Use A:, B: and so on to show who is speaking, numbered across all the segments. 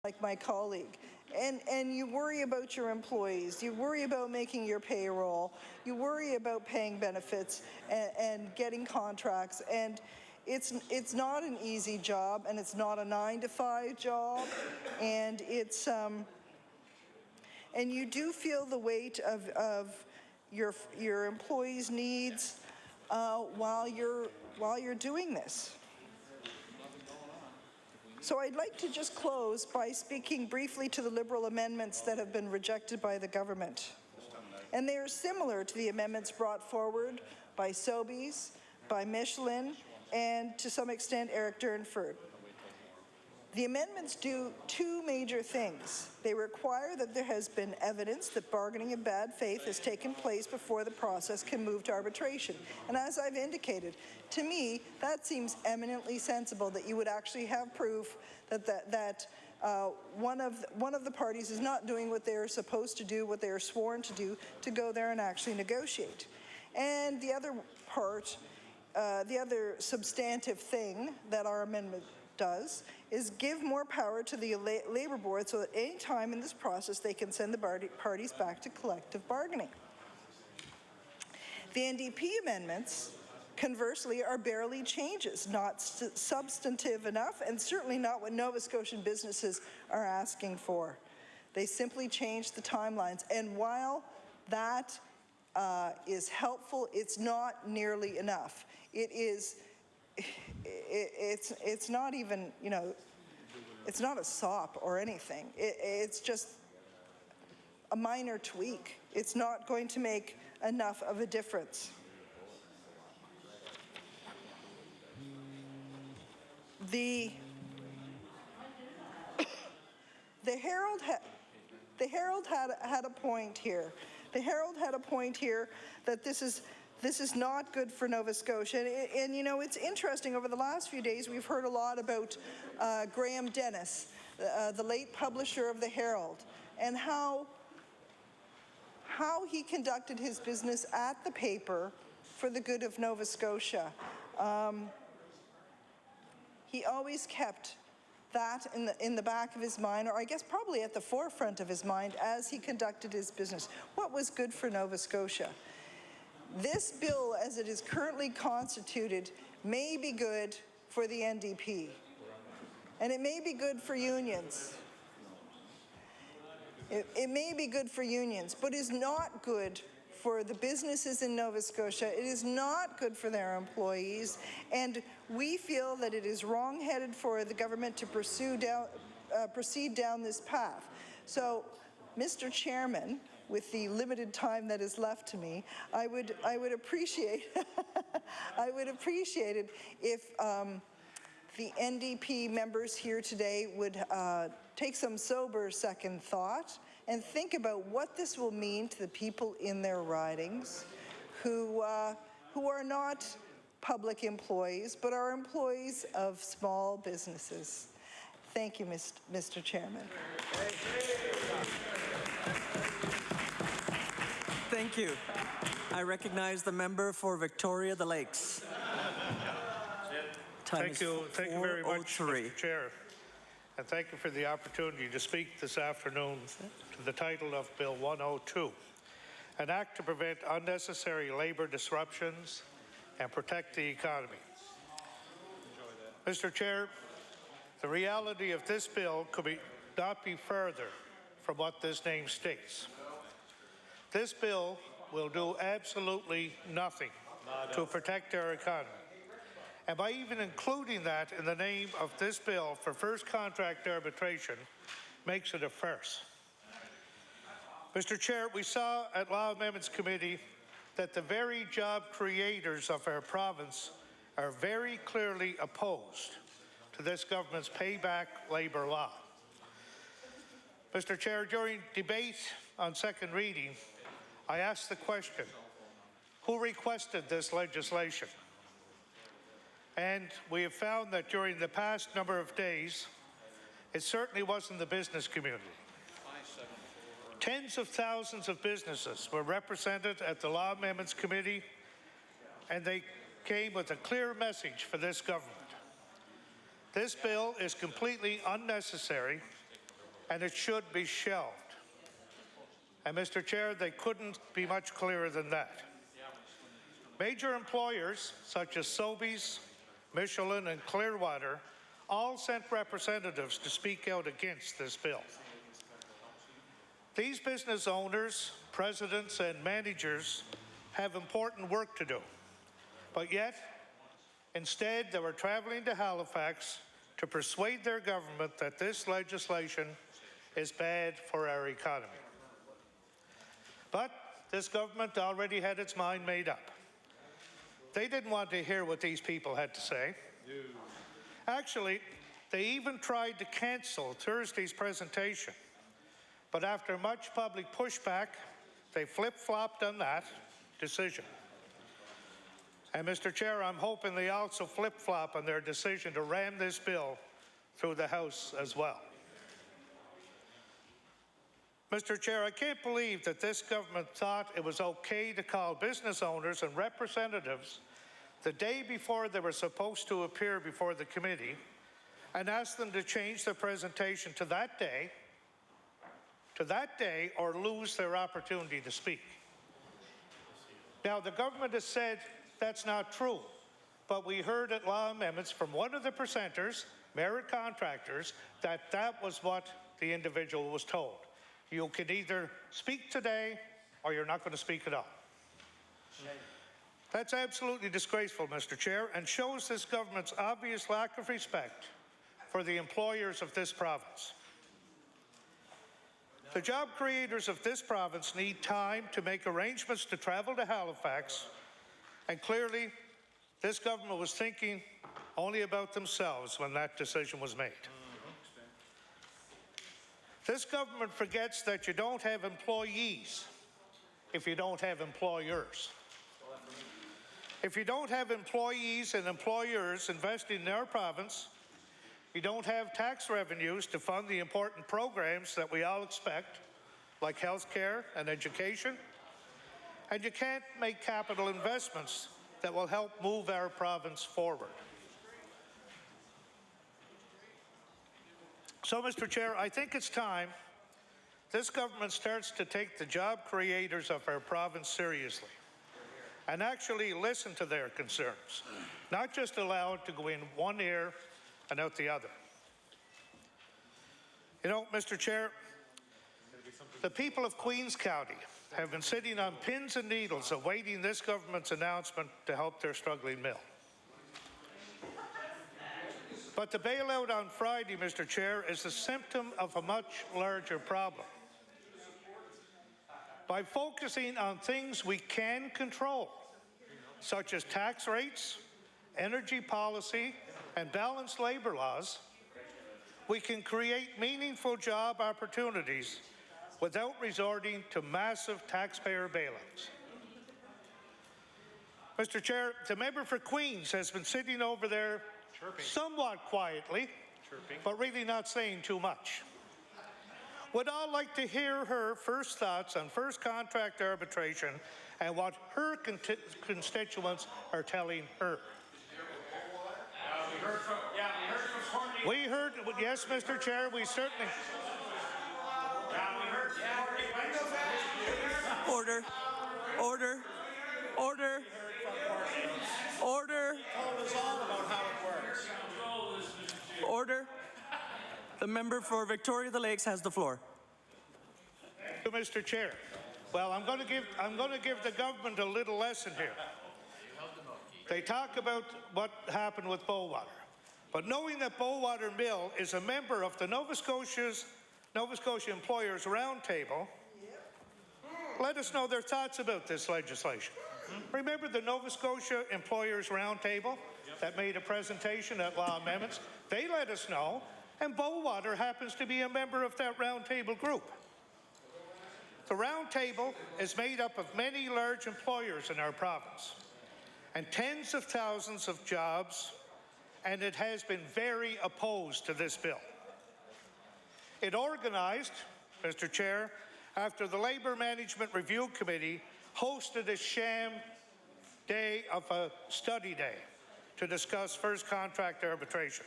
A: like my colleague. And you worry about your employees, you worry about making your payroll, you worry about paying benefits and getting contracts, and it's not an easy job, and it's not a 9-to-5 job, and it's and you do feel the weight of your employees' needs while you're doing this. So I'd like to just close by speaking briefly to the Liberal amendments that have been rejected by the government. And they are similar to the amendments brought forward by Sobeys, by Michelin, and to some extent Eric Durnford. The amendments do two major things. They require that there has been evidence that bargaining in bad faith has taken place before the process can move to arbitration. And as I've indicated, to me, that seems eminently sensible, that you would actually have proof that one of the parties is not doing what they're supposed to do, what they are sworn to do, to go there and actually negotiate. And the other part, the other substantive thing that our amendment does is give more power to the Labour Board so that any time in this process they can send the parties back to collective bargaining. The NDP amendments, conversely, are barely changes, not substantive enough, and certainly not what Nova Scotian businesses are asking for. They simply change the timelines, and while that is helpful, it's not nearly enough. It's not even, you know, it's not a SOP or anything. It's just a minor tweak. It's not going to make enough of a difference. The Herald had a point here. The Herald had a point here that this is not good for Nova Scotia. And you know, it's interesting, over the last few days we've heard a lot about Graham Dennis, the late publisher of the Herald, and how he conducted his business at the paper for the good of Nova Scotia. He always kept that in the back of his mind, or I guess probably at the forefront of his mind as he conducted his business. What was good for Nova Scotia? This bill, as it is currently constituted, may be good for the NDP, and it may be good for unions. It may be good for unions, but is not good for the businesses in Nova Scotia. It is not good for their employees, and we feel that it is wrong-headed for the government to proceed down this path. So, Mr. Chairman, with the limited time that is left to me, I would appreciate I would appreciate it if the NDP members here today would take some sober second thought and think about what this will mean to the people in their ridings who are not public employees but are employees of small businesses. Thank you, Mr. Chairman.
B: Thank you. I recognize the member for Victoria the Lakes.
C: Thank you very much, Mr. Chair, and thank you for the opportunity to speak this afternoon to the title of Bill 102, an act to prevent unnecessary labour disruptions and protect the economy. Mr. Chair, the reality of this bill could not be further from what this name states. This bill will do absolutely nothing to protect our economy. And by even including that in the name of this bill for first contract arbitration makes it a farce. Mr. Chair, we saw at Law Amendments Committee that the very job creators of our province are very clearly opposed to this government's payback labour law. Mr. Chair, during debate on second reading, I asked the question, who requested this legislation? And we have found that during the past number of days, it certainly wasn't the business community. Tens of thousands of businesses were represented at the Law Amendments Committee, and they came with a clear message for this government. This bill is completely unnecessary and it should be shelved. And Mr. Chair, they couldn't be much clearer than that. Major employers such as Sobeys, Michelin and Clearwater all sent representatives to speak out against this bill. These business owners, presidents and managers have important work to do, but yet instead they were traveling to Halifax to persuade their government that this legislation is bad for our economy. But this government already had its mind made up. They didn't want to hear what these people had to say. Actually, they even tried to cancel Thursday's presentation. But after much public pushback, they flip-flopped on that decision. And Mr. Chair, I'm hoping they also flip-flop on their decision to ram this bill through the House as well. Mr. Chair, I can't believe that this government thought it was okay to call business owners and representatives the day before they were supposed to appear before the committee and ask them to change their presentation to that day or lose their opportunity to speak. Now, the government has said that's not true, but we heard at law amendments from one of the presenters, Merit Contractors, that that was what the individual was told. You can either speak today or you're not going to speak at all. That's absolutely disgraceful, Mr. Chair, and shows this government's obvious lack of respect for the employers of this province. The job creators of this province need time to make arrangements to travel to Halifax, and clearly this government was thinking only about themselves when that decision was made. This government forgets that you don't have employees if you don't have employers. If you don't have employees and employers investing in our province, you don't have tax revenues to fund the important programs that we all expect, like health care and education, and you can't make capital investments that will help move our province forward. So, Mr. Chair, I think it's time this government starts to take the job creators of our province seriously and actually listen to their concerns, not just allow it to go in one ear and out the other. You know, Mr. Chair, the people of Queens County have been sitting on pins and needles awaiting this government's announcement to help their struggling mill. But the bailout on Friday, Mr. Chair, is a symptom of a much larger problem. By focusing on things we can control, such as tax rates, energy policy, and balanced labor laws, we can create meaningful job opportunities without resorting to massive taxpayer bailouts. Mr. Chair, the member for Queens has been sitting over there somewhat quietly, but really not saying too much. Would all like to hear her first thoughts on first contract arbitration and what her constituents are telling her. We heard, yes, Mr. Chair, we certainly.
B: Order. Order. Order. Order. Order. The member for Victoria the Lakes has the floor.
C: Mr. Chair. Well, I'm going to give the government a little lesson here. They talk about what happened with Bowater, but knowing that Bowater Mill is a member of the Nova Scotia Employers Roundtable, let us know their thoughts about this legislation. Remember the Nova Scotia Employers Roundtable that made a presentation at Law Amendments? They let us know, and Bowater happens to be a member of that roundtable group. The roundtable is made up of many large employers in our province and tens of thousands of jobs, and it has been very opposed to this bill. It organized, Mr. Chair, after the Labour Management Review Committee hosted a sham day of a study day to discuss first contract arbitration.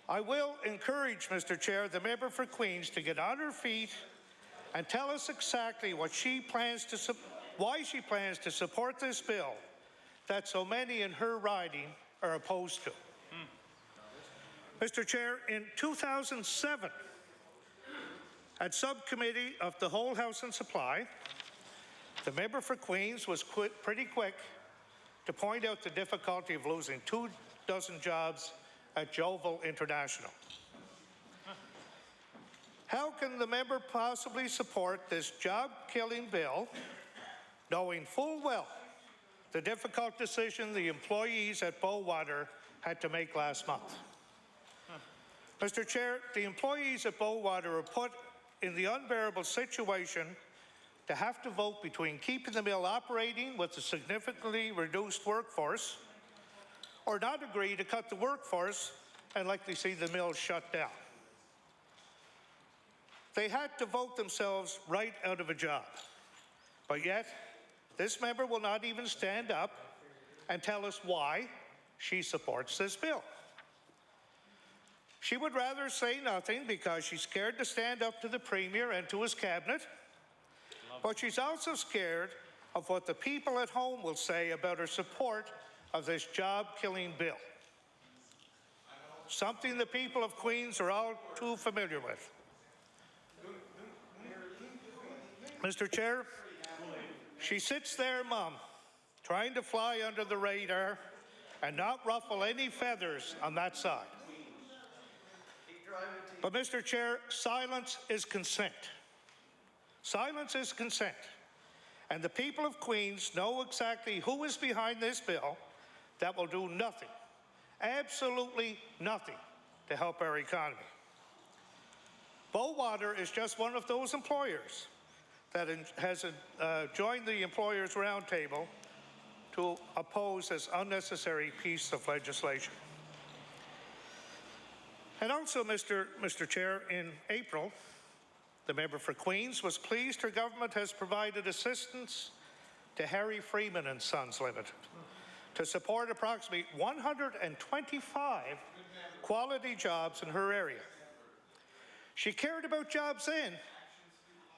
C: I will encourage, Mr. Chair, the member for Queens to get on her feet and tell us exactly what she plans to why she plans to support this bill that so many in her riding are opposed to. Mr. Chair, in 2007, at subcommittee of the Whole House and Supply, the member for Queens was pretty quick to point out the difficulty of losing 24 jobs at Jovel International. How can the member possibly support this job-killing bill, knowing full well the difficult decision the employees at Bowater had to make last month? Mr. Chair, the employees at Bowater are put in the unbearable situation to have to vote between keeping the mill operating with a significantly reduced workforce or not agree to cut the workforce and likely see the mill shut down. They had to vote themselves right out of a job. But yet, this member will not even stand up and tell us why she supports this bill. She would rather say nothing because she's scared to stand up to the Premier and to his cabinet, but she's also scared of what the people at home will say about her support of this job-killing bill. Something the people of Queens are all too familiar with. Mr. Chair, she sits there, Mum, trying to fly under the radar and not ruffle any feathers on that side. But, Mr. Chair, silence is consent. Silence is consent. And the people of Queens know exactly who is behind this bill that will do nothing, absolutely nothing, to help our economy. Bowater is just one of those employers that has joined the Employers' Roundtable to oppose this unnecessary piece of legislation. And also, Mr. Chair, in April, the member for Queens was pleased her government has provided assistance to Harry Freeman and Sons Limited to support approximately 125 quality jobs in her area. She cared about jobs then.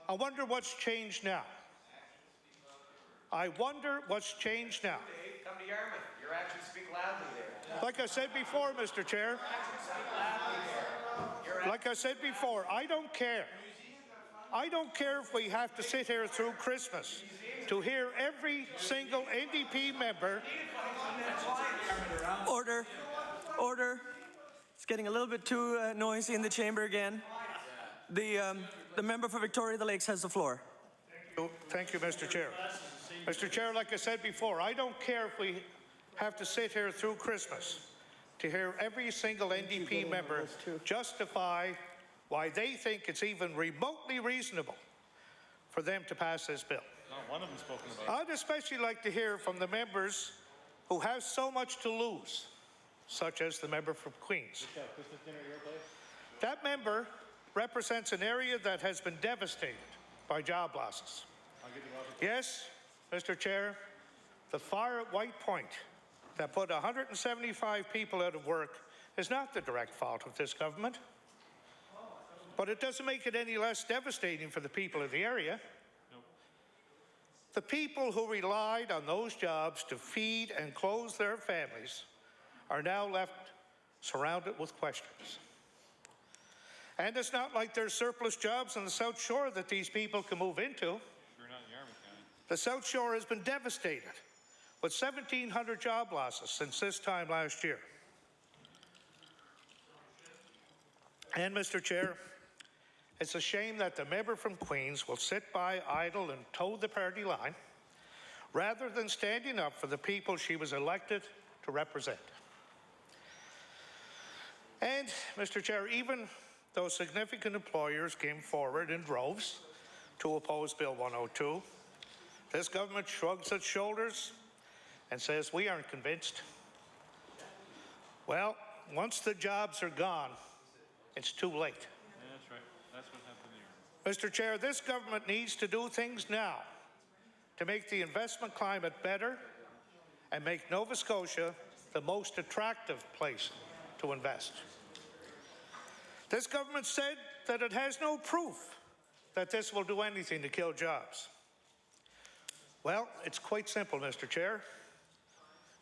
C: I wonder what's changed now. I wonder what's changed now.
D: Dave, come to Yarmouth. Your actions speak loudly there.
C: Like I said before, Mr. Chair. Like I said before, I don't care. I don't care if we have to sit here through Christmas to hear every single NDP member.
B: Order. Order. It's getting a little bit too noisy in the chamber again. The member for Victoria the Lakes has the floor.
C: Thank you, Mr. Chair. Mr. Chair, like I said before, I don't care if we have to sit here through Christmas to hear every single NDP member justify why they think it's even remotely reasonable for them to pass this bill.
E: Not one of them spoken about.
C: I'd especially like to hear from the members who have so much to lose, such as the member from Queens. That member represents an area that has been devastated by job losses. Yes, Mr. Chair, the fire at White Point that put 175 people out of work is not the direct fault of this government. But it doesn't make it any less devastating for the people of the area. Nope. The people who relied on those jobs to feed and clothe their families are now left surrounded with questions. And it's not like there's surplus jobs on the South Shore that these people can move into.
E: Sure not in Yarmouth County.
C: The South Shore has been devastated with 1,700 job losses since this time last year. And, Mr. Chair, it's a shame that the member from Queens will sit by idle and toe the party line rather than standing up for the people she was elected to represent. And, Mr. Chair, even though significant employers came forward in droves to oppose Bill 102, this government shrugs its shoulders and says, we aren't convinced. Well, once the jobs are gone, it's too late.
E: Yeah, that's right. That's what happened here.
C: Mr. Chair, this government needs to do things now to make the investment climate better and make Nova Scotia the most attractive place to invest. This government said that it has no proof that this will do anything to kill jobs. Well, it's quite simple, Mr. Chair.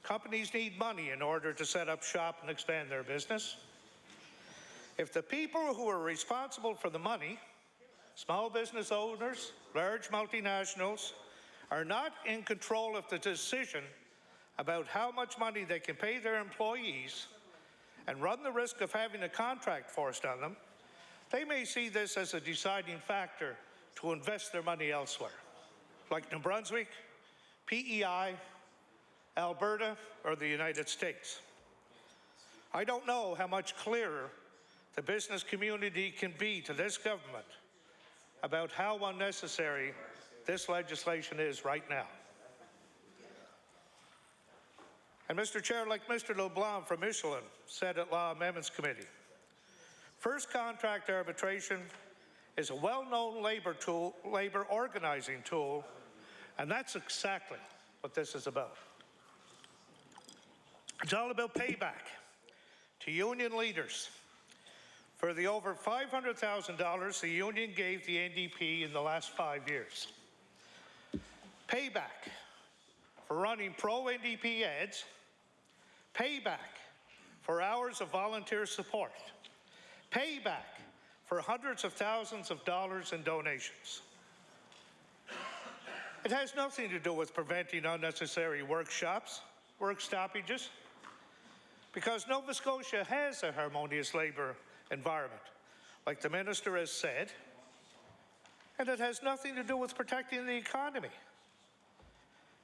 C: Companies need money in order to set up shop and expand their business. If the people who are responsible for the money, small business owners, large multinationals, are not in control of the decision about how much money they can pay their employees and run the risk of having a contract forced on them, they may see this as a deciding factor to invest their money elsewhere, like New Brunswick, PEI, Alberta, or the United States. I don't know how much clearer the business community can be to this government about how unnecessary this legislation is right now. And Mr. Chair, like Mr. LeBlanc from Michelin said at Law Amendments Committee, first contract arbitration is a well-known labor organizing tool, and that's exactly what this is about. It's all about payback to union leaders for the over $500,000 the union gave the NDP in the last 5 years. Payback for running pro-NDP ads. Payback for hours of volunteer support. Payback for hundreds of thousands of dollars in donations. It has nothing to do with preventing unnecessary work stoppages, because Nova Scotia has a harmonious labour environment, like the Minister has said, and it has nothing to do with protecting the economy,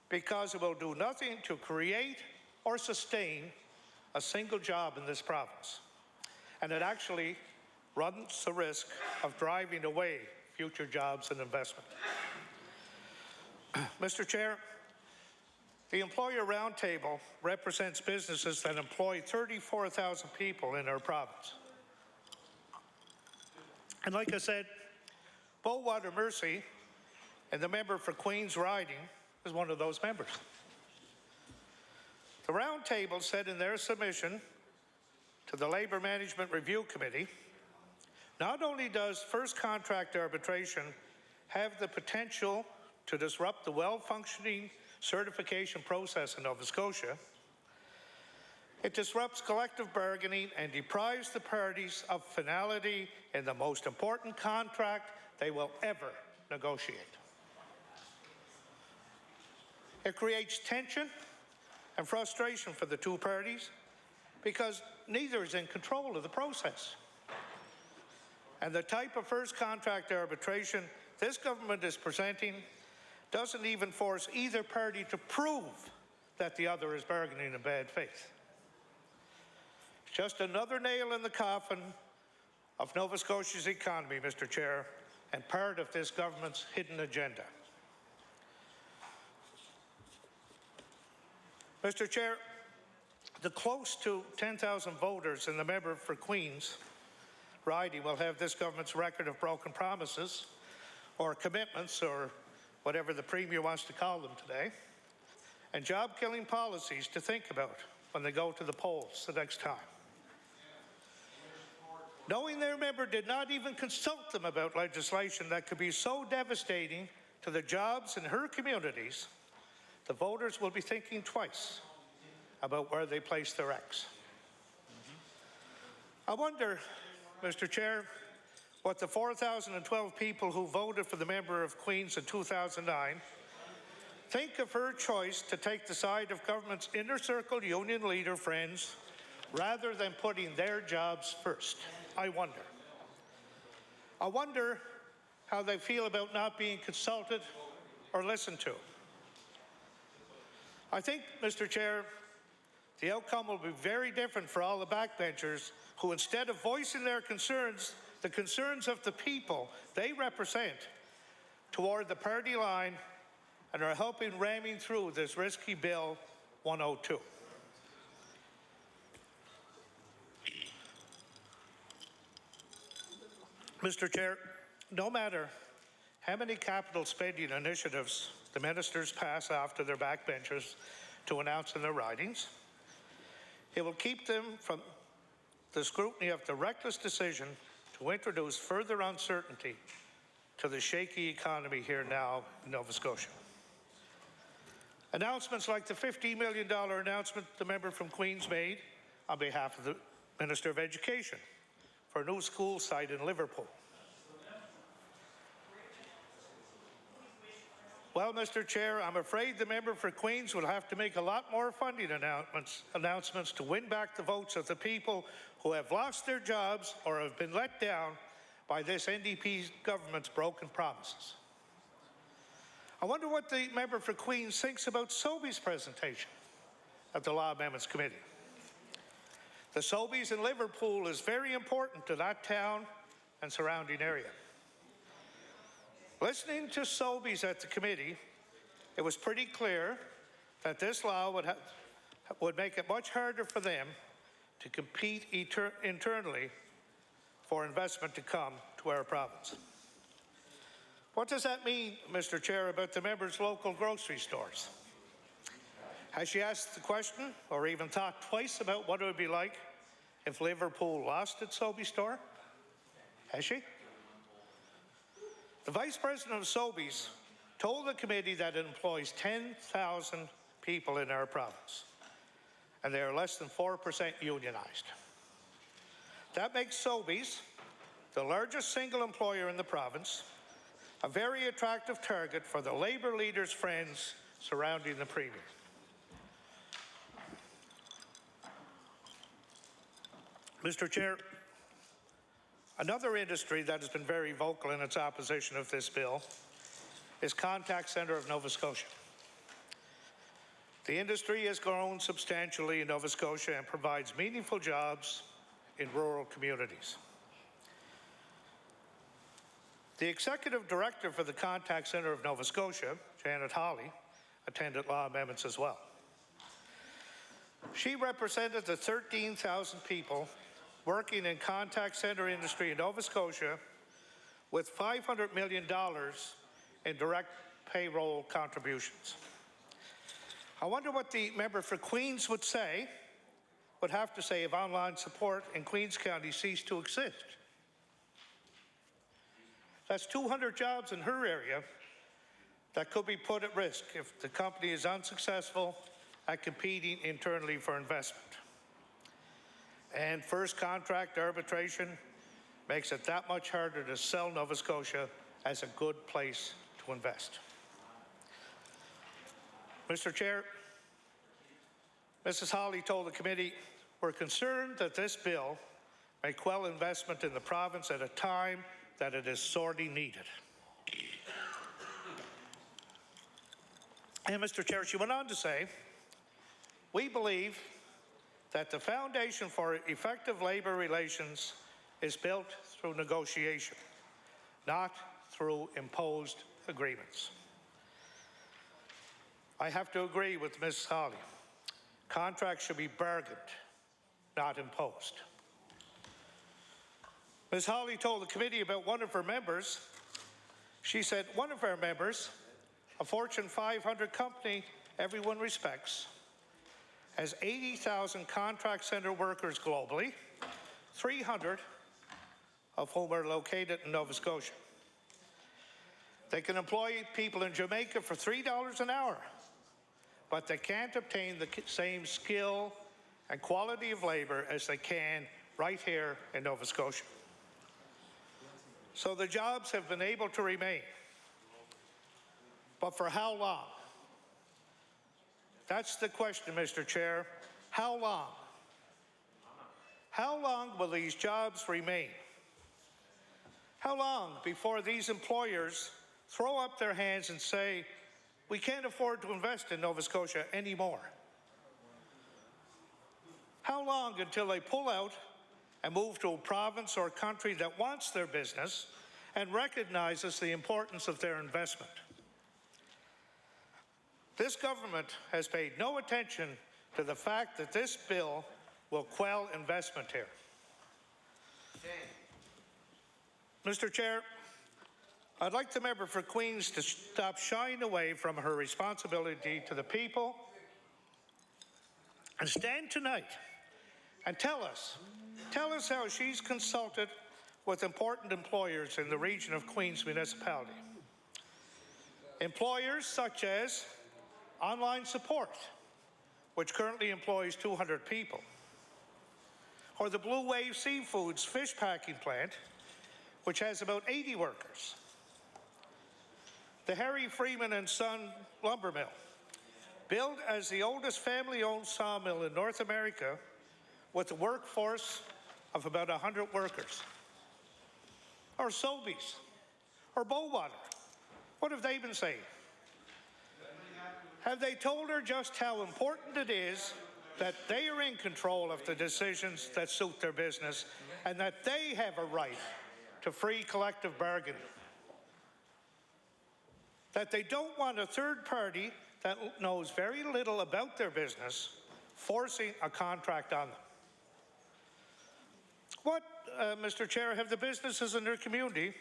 C: because it will do nothing to create or sustain a single job in this province. And it actually runs the risk of driving away future jobs and investment. Mr. Chair, the Employer Roundtable represents businesses that employ 34,000 people in our province. And like I said, Bowater Mercy, and the member for Queen's Riding, is one of those members. The Roundtable said in their submission to the Labour Management Review Committee, not only does first contract arbitration have the potential to disrupt the well-functioning certification process in Nova Scotia, it disrupts collective bargaining and deprives the parties of finality in the most important contract they will ever negotiate. It creates tension and frustration for the two parties because neither is in control of the process. And the type of first contract arbitration this government is presenting doesn't even force either party to prove that the other is bargaining in bad faith. It's just another nail in the coffin of Nova Scotia's economy, Mr. Chair, and part of this government's hidden agenda. Mr. Chair, the close to 10,000 voters in the member for Queen's riding will have this government's record of broken promises or commitments, or whatever the Premier wants to call them today, and job-killing policies to think about when they go to the polls the next time. Knowing their member did not even consult them about legislation that could be so devastating to the jobs in her communities, the voters will be thinking twice about where they place their X. I wonder, Mr. Chair, what the 4,012 people who voted for the member of Queen's in 2009 think of her choice to take the side of government's inner circle union leader friends rather than putting their jobs first. I wonder. I wonder how they feel about not being consulted or listened to. I think, Mr. Chair, the outcome will be very different for all the backbenchers who, instead of voicing their concerns, the concerns of the people they represent, toward the party line and are helping ramming through this risky Bill 102. Mr. Chair, no matter how many capital spending initiatives the ministers pass after their backbenchers to announce in their ridings, it will keep them from the scrutiny of the reckless decision to introduce further uncertainty to the shaky economy here now in Nova Scotia. Announcements like the $50 million announcement the member from Queens made on behalf of the Minister of Education for a new school site in Liverpool. Well, Mr. Chair, I'm afraid the member for Queens will have to make a lot more funding announcements to win back the votes of the people who have lost their jobs or have been let down by this NDP government's broken promises. I wonder what the member for Queens thinks about Sobeys' presentation at the Law Amendments Committee. The Sobeys in Liverpool is very important to that town and surrounding area. Listening to Sobeys at the committee, it was pretty clear that this law would make it much harder for them to compete internally for investment to come to our province. What does that mean, Mr. Chair, about the member's local grocery stores? Has she asked the question or even thought twice about what it would be like if Liverpool lost its Sobeys store? Has she? The Vice President of Sobeys told the committee that it employs 10,000 people in our province, and they are less than 4% unionized. That makes Sobeys the largest single employer in the province, a very attractive target for the Labour leader's friends surrounding the Premier. Mr. Chair, another industry that has been very vocal in its opposition of this bill is Contact Centre of Nova Scotia. The industry has grown substantially in Nova Scotia and provides meaningful jobs in rural communities. The Executive Director for the Contact Centre of Nova Scotia, Janet Hawley, attended Law Amendments as well. She represented the 13,000 people working in contact center industry in Nova Scotia with $500 million in direct payroll contributions. I wonder what the member for Queens would have to say if online support in Queens County ceased to exist. That's 200 jobs in her area that could be put at risk if the company is unsuccessful at competing internally for investment. And first contract arbitration makes it that much harder to sell Nova Scotia as a good place to invest. Mr. Chair, Mrs. Hawley told the committee, we're concerned that this bill may quell investment in the province at a time that it is sorely needed. And Mr. Chair, she went on to say, we believe that the foundation for effective labour relations is built through negotiation, not through imposed agreements. I have to agree with Ms. Hawley. Contracts should be bargained, not imposed. Ms. Hawley told the committee about one of her members. She said, one of our members, a Fortune 500 company everyone respects, has 80,000 contact center workers globally, 300 of whom are located in Nova Scotia. They can employ people in Jamaica for $3 an hour, but they can't obtain the same skill and quality of labor as they can right here in Nova Scotia. So the jobs have been able to remain. But for how long? That's the question, Mr. Chair. How long? How long will these jobs remain? How long before these employers throw up their hands and say, we can't afford to invest in Nova Scotia anymore? How long until they pull out and move to a province or country that wants their business and recognizes the importance of their investment? This government has paid no attention to the fact that this bill will quell investment here. Mr. Chair, I'd like the member for Queens to stop shying away from her responsibility to the people and stand tonight and tell us how she's consulted with important employers in the region of Queen's municipality. Employers such as Online Support, which currently employs 200 people, or the Blue Wave Seafoods fish packing plant, which has about 80 workers. The Harry Freeman and Son lumber mill, built as the oldest family-owned sawmill in North America with a workforce of about 100 workers. Or Sobeys, or Bowater. What have they been saying? Have they told her just how important it is that they are in control of the decisions that suit their business and that they have a right to free collective bargaining? That they don't want a third party that knows very little about their business forcing a contract on them. What, Mr. Chair, have the businesses in their community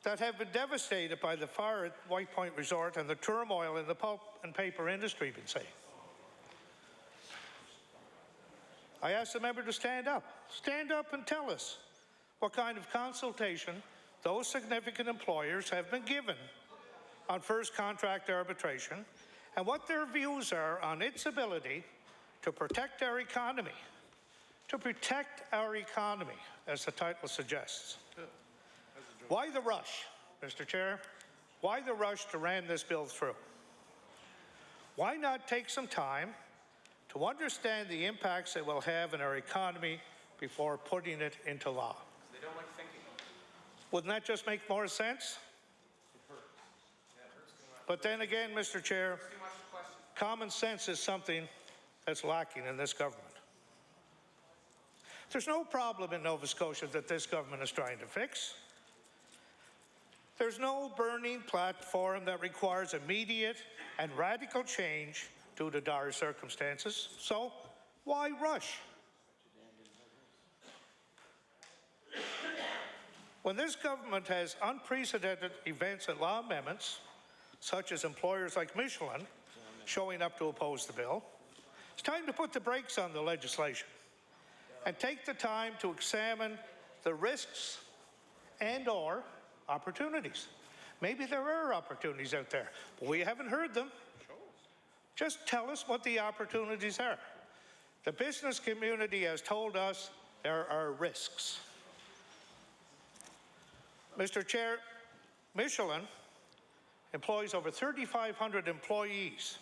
C: that have been devastated by the fire at White Point Resort and the turmoil in the pulp and paper industry been saying? I asked the member to stand up. Stand up and tell us what kind of consultation those significant employers have been given on first contract arbitration and what their views are on its ability to protect our economy. To protect our economy, as the title suggests. Why the rush, Mr. Chair? Why the rush to ram this bill through? Why not take some time to understand the impacts it will have in our economy before putting it into law?
D: They don't like thinking.
C: Wouldn't that just make more sense? But then again, Mr. Chair, common sense is something that's lacking in this government. There's no problem in Nova Scotia that this government is trying to fix. There's no burning platform that requires immediate and radical change due to dire circumstances. So why rush? When this government has unprecedented events and law amendments, such as employers like Michelin showing up to oppose the bill, it's time to put the brakes on the legislation and take the time to examine the risks and/or opportunities. Maybe there are opportunities out there, but we haven't heard them. Just tell us what the opportunities are. The business community has told us there are risks. Mr. Chair, Michelin employs over 3,500 employees,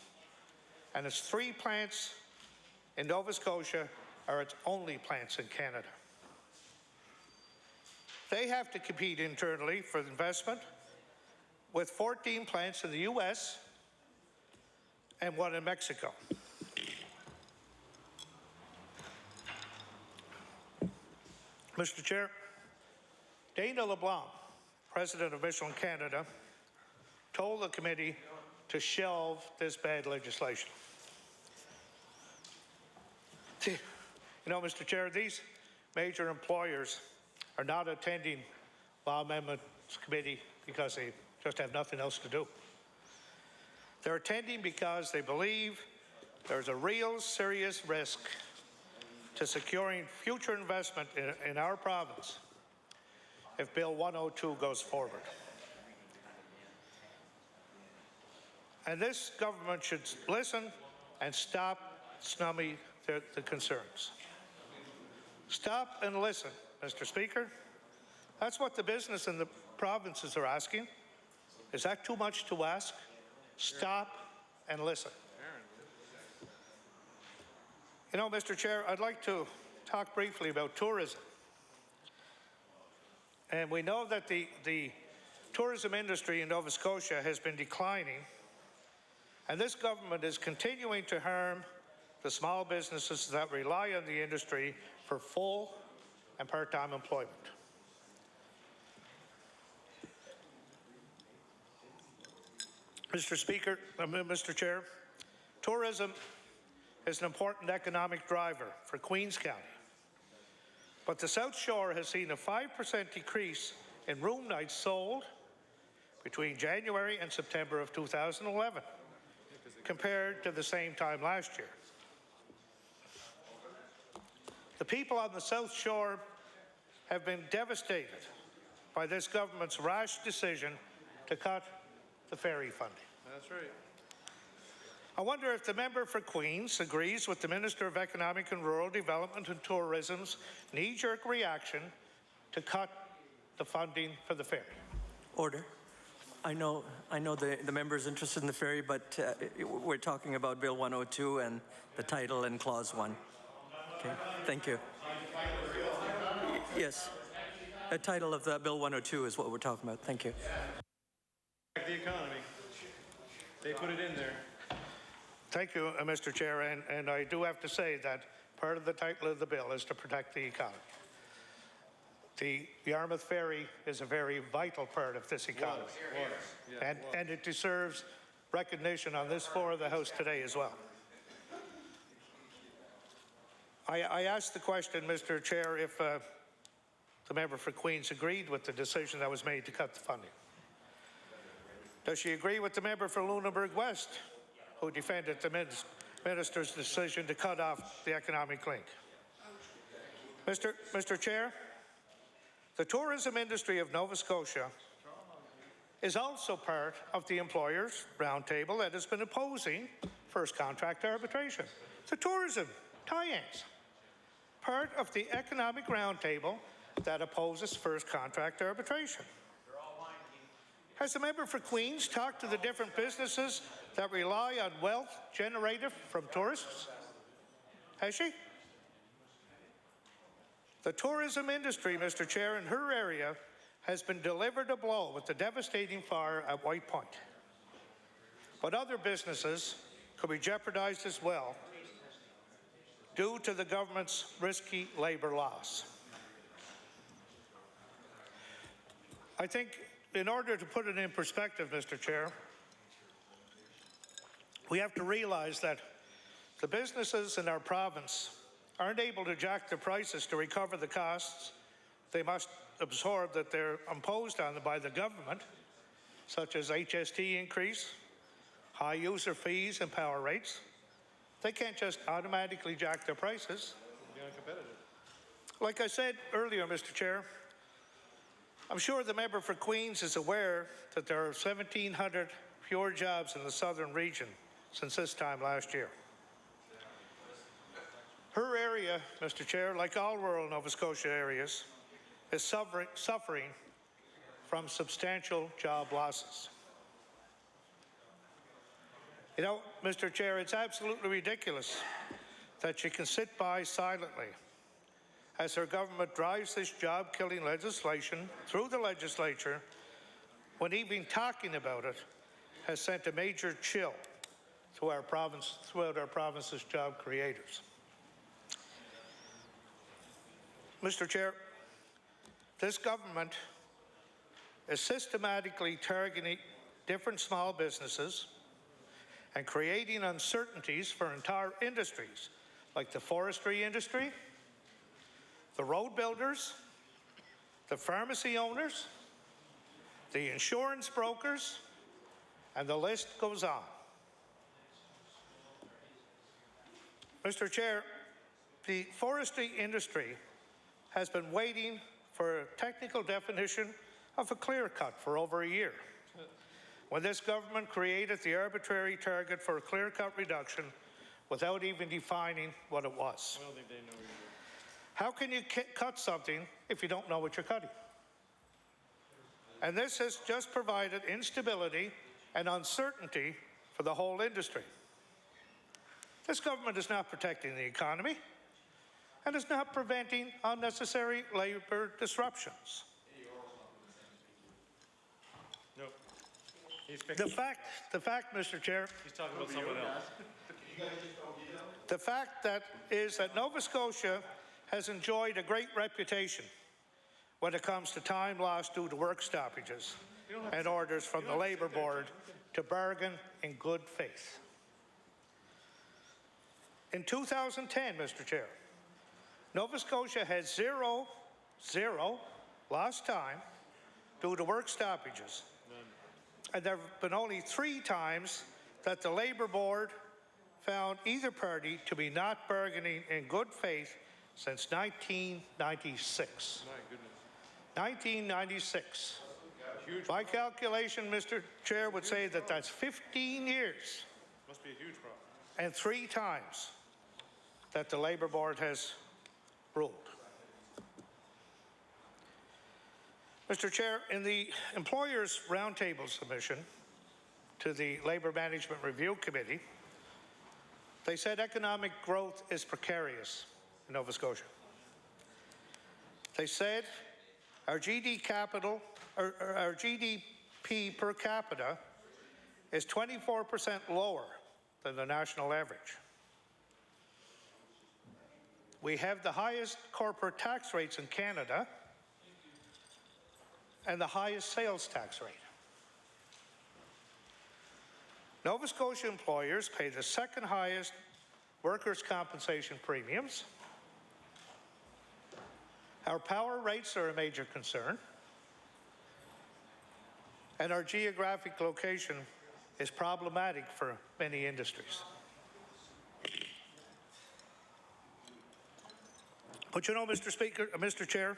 C: and its 3 plants in Nova Scotia are its only plants in Canada. They have to compete internally for investment with 14 plants in the US and 1 in Mexico. Mr. Chair, Dana LeBlanc, President of Michelin Canada, told the committee to shelve this bad legislation. See, you know, Mr. Chair, these major employers are not attending Law Amendments Committee because they just have nothing else to do. They're attending because they believe there's a real serious risk to securing future investment in our province if Bill 102 goes forward. And this government should listen and stop snubbing the concerns. Stop and listen, Mr. Speaker. That's what the business and the provinces are asking. Is that too much to ask? Stop and listen. You know, Mr. Chair, I'd like to talk briefly about tourism. And we know that the tourism industry in Nova Scotia has been declining, and this government is continuing to harm the small businesses that rely on the industry for full and part-time employment. Mr. Chair, tourism is an important economic driver for Queens County, but the South Shore has seen a 5% decrease in room nights sold between January and September of 2011 compared to the same time last year. The people on the South Shore have been devastated by this government's rash decision to cut the ferry funding.
E: That's right.
C: I wonder if the member for Queens agrees with the Minister of Economic and Rural Development and Tourism's knee-jerk reaction to cut the funding for the ferry.
B: Order. I know the member's interested in the ferry, but we're talking about Bill 102 and the title and Clause 1. Okay, thank you. Yes, the title of the Bill 102 is what we're talking about. Thank you.
E: The economy. They put it in there.
C: Thank you, Mr. Chair, and I do have to say that part of the title of the bill is to protect the economy. The Yarmouth Ferry is a very vital part of this economy, and it deserves recognition on this floor of the House today as well. I asked the question, Mr. Chair, if the member for Queens agreed with the decision that was made to cut the funding. Does she agree with the member for Lunenburg West, who defended the minister's decision to cut off the economic link? Mr. Chair, the tourism industry of Nova Scotia is also part of the Employers' Roundtable that has been opposing first contract arbitration. The tourism tie-ins, part of the Economic Roundtable that opposes first contract arbitration. Has the member for Queens talked to the different businesses that rely on wealth generated from tourists? Has she? The tourism industry, Mr. Chair, in her area has been delivered a blow with the devastating fire at White Point. But other businesses could be jeopardized as well due to the government's risky labor laws. I think in order to put it in perspective, Mr. Chair, we have to realize that the businesses in our province aren't able to jack their prices to recover the costs they must absorb that they're imposed on them by the government, such as HST increase, high user fees and power rates. They can't just automatically jack their prices. Like I said earlier, Mr. Chair, I'm sure the member for Queens is aware that there are 1,700 fewer jobs in the southern region since this time last year. Her area, Mr. Chair, like all rural Nova Scotia areas, is suffering from substantial job losses. You know, Mr. Chair, it's absolutely ridiculous that you can sit by silently as our government drives this job-killing legislation through the legislature when even talking about it has sent a major chill to our province, throughout our province's job creators. Mr. Chair, this government is systematically targeting different small businesses and creating uncertainties for entire industries like the forestry industry, the road builders, the pharmacy owners, the insurance brokers, and the list goes on. Mr. Chair, the forestry industry has been waiting for a technical definition of a clear cut for over a year. When this government created the arbitrary target for a clear cut reduction without even defining what it was.
E: I don't think they know either.
C: How can you cut something if you don't know what you're cutting? And this has just provided instability and uncertainty for the whole industry. This government is not protecting the economy and is not preventing unnecessary labor disruptions.
E: No.
C: The fact, Mr. Chair,
E: He's talking about someone else.
C: the fact that is that Nova Scotia has enjoyed a great reputation when it comes to time lost due to work stoppages and orders from the Labour Board to bargain in good faith. In 2010, Mr. Chair, Nova Scotia had zero lost time due to work stoppages. And there have been only 3 times that the Labour Board found either party to be not bargaining in good faith since 1996.
E: My goodness.
C: 1996.
E: Huge.
C: My calculation, Mr. Chair, would say that that's 15 years
E: Must be a huge problem.
C: and 3 times that the Labour Board has ruled. Mr. Chair, in the Employers' Roundtable submission to the Labour Management Review Committee, they said economic growth is precarious in Nova Scotia. They said our GDP per capita is 24% lower than the national average. We have the highest corporate tax rates in Canada and the highest sales tax rate. Nova Scotia employers pay the second highest workers' compensation premiums. Our power rates are a major concern, and our geographic location is problematic for many industries. But you know, Mr. Chair,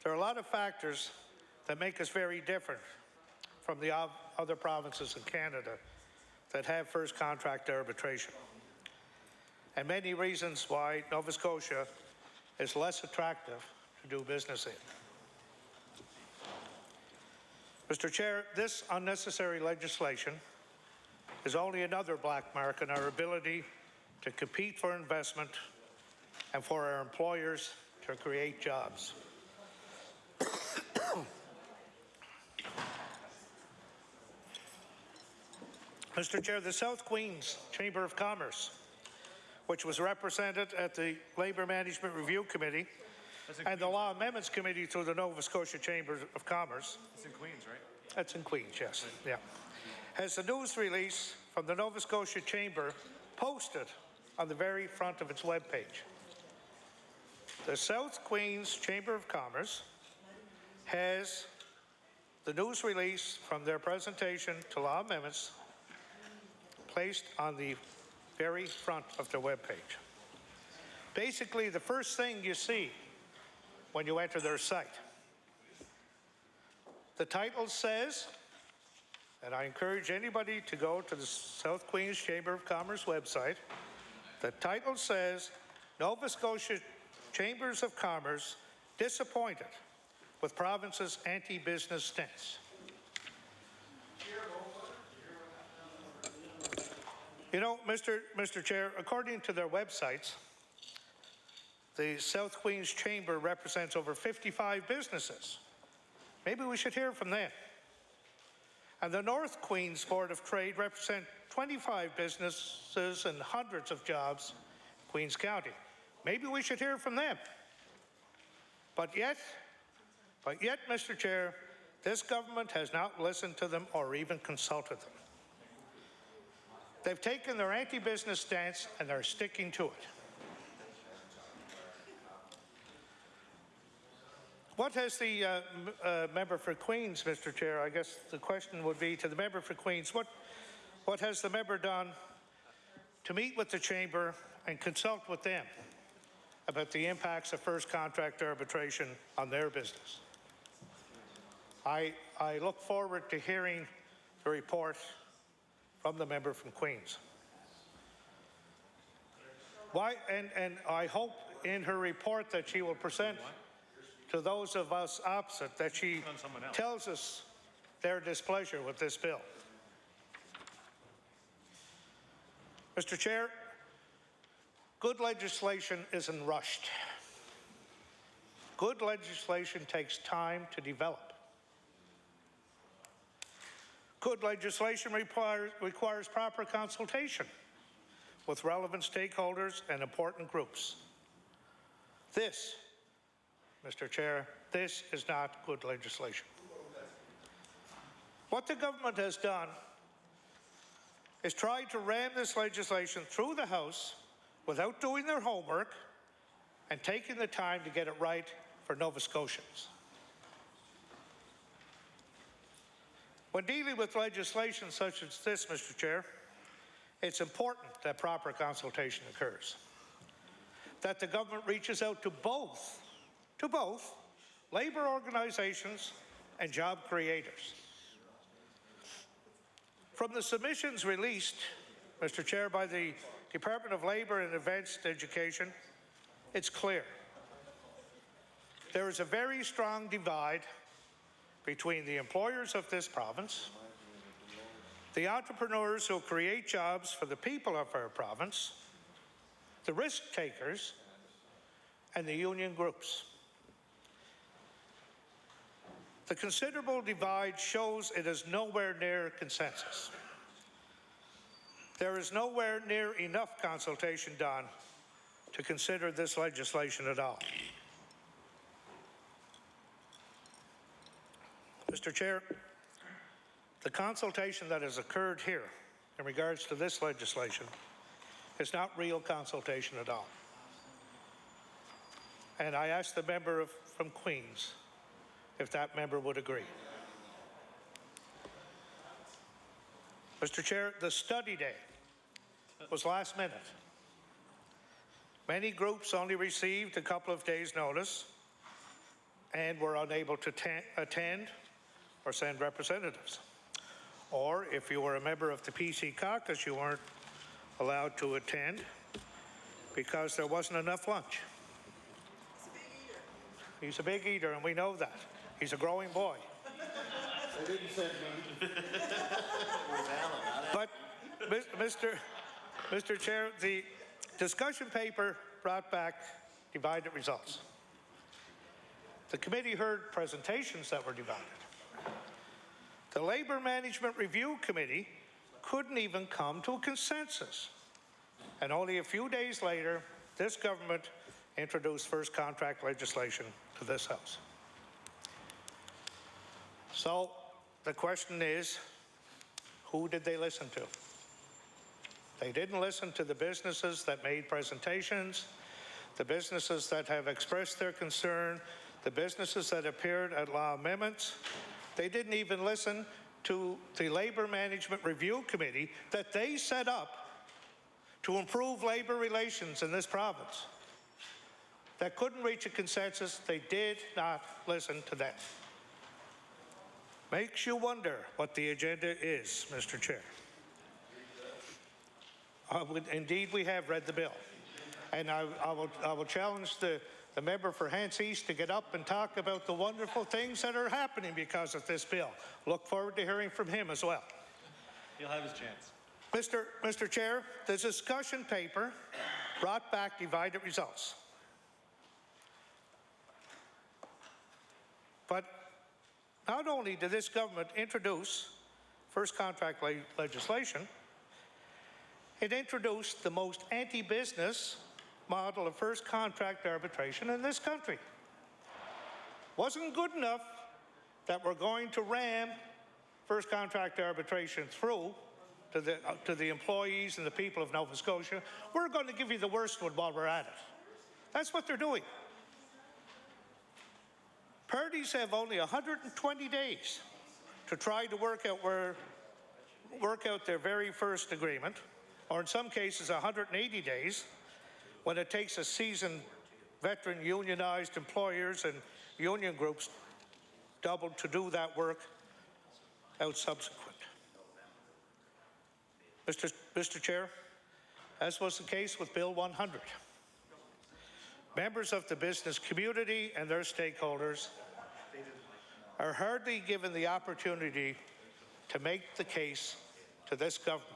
C: there are a lot of factors that make us very different from the other provinces in Canada that have first contract arbitration, and many reasons why Nova Scotia is less attractive to do business in. Mr. Chair, this unnecessary legislation is only another black mark in our ability to compete for investment and for our employers to create jobs. Mr. Chair, the South Queens Chamber of Commerce, which was represented at the Labour Management Review Committee and the Law Amendments Committee through the Nova Scotia Chamber of Commerce.
E: It's in Queens, right?
C: That's in Queens, yes. Yeah. Has the news release from the Nova Scotia Chamber posted on the very front of its webpage. The South Queens Chamber of Commerce has the news release from their presentation to Law Amendments placed on the very front of their webpage. Basically, the first thing you see when you enter their site. The title says, and I encourage anybody to go to the South Queens Chamber of Commerce website, the title says, Nova Scotia Chambers of Commerce disappointed with province's anti-business stance. You know, Mr. Chair, according to their websites, the South Queens Chamber represents over 55 businesses. Maybe we should hear from them. And the North Queens Board of Trade represents 25 businesses and hundreds of jobs in Queens County. Maybe we should hear from them. But yet, Mr. Chair, this government has not listened to them or even consulted them. They've taken their anti-business stance and they're sticking to it. What has the member for Queens, Mr. Chair, I guess the question would be to the member for Queens, what has the member done to meet with the Chamber and consult with them about the impacts of first contract arbitration on their business? I look forward to hearing the report from the member from Queens. And I hope in her report that she will present to those of us opposite that she tells us their displeasure with this bill. Mr. Chair, good legislation isn't rushed. Good legislation takes time to develop. Good legislation requires proper consultation with relevant stakeholders and important groups. This, Mr. Chair, this is not good legislation. What the government has done is tried to ram this legislation through the House without doing their homework and taking the time to get it right for Nova Scotians. When dealing with legislation such as this, Mr. Chair, it's important that proper consultation occurs. that the government reaches out to both labour organizations and job creators. From the submissions released, Mr. Chair, by the Department of Labour and Advanced Education, it's clear. There is a very strong divide between the employers of this province, the entrepreneurs who create jobs for the people of our province, the risk takers, and the union groups. The considerable divide shows it is nowhere near consensus. There is nowhere near enough consultation done to consider this legislation at all. Mr. Chair, the consultation that has occurred here in regards to this legislation is not real consultation at all. And I asked the member from Queens if that member would agree. Mr. Chair, the study day was last minute. Many groups only received a couple of days' notice and were unable to attend or send representatives. Or if you were a member of the PC caucus, you weren't allowed to attend because there wasn't enough lunch. He's a big eater, and we know that. He's a growing boy.
E: They didn't send me.
C: But, Mr. Chair, the discussion paper brought back divided results. The committee heard presentations that were divided. The Labour Management Review Committee couldn't even come to a consensus. And only a few days later, this government introduced first contract legislation to this House. So the question is, who did they listen to? They didn't listen to the businesses that made presentations, the businesses that have expressed their concern, the businesses that appeared at law amendments. They didn't even listen to the Labour Management Review Committee that they set up to improve labour relations in this province. That couldn't reach a consensus. They did not listen to them. Makes you wonder what the agenda is, Mr. Chair. Indeed, we have read the bill. And I will challenge the member for Hants East to get up and talk about the wonderful things that are happening because of this bill. Look forward to hearing from him as well.
E: He'll have his chance.
C: Mr. Chair, the discussion paper brought back divided results. But not only did this government introduce first contract legislation, it introduced the most anti-business model of first contract arbitration in this country. Wasn't good enough that we're going to ram first contract arbitration through to the employees and the people of Nova Scotia. We're going to give you the worst one while we're at it. That's what they're doing. Parties have only 120 days to try to work out their very first agreement, or in some cases 180 days, when it takes a seasoned veteran unionized employers and union groups doubled to do that work out subsequent. Mr. Chair, as was the case with Bill 100, members of the business community and their stakeholders are hardly given the opportunity to make the case to this government,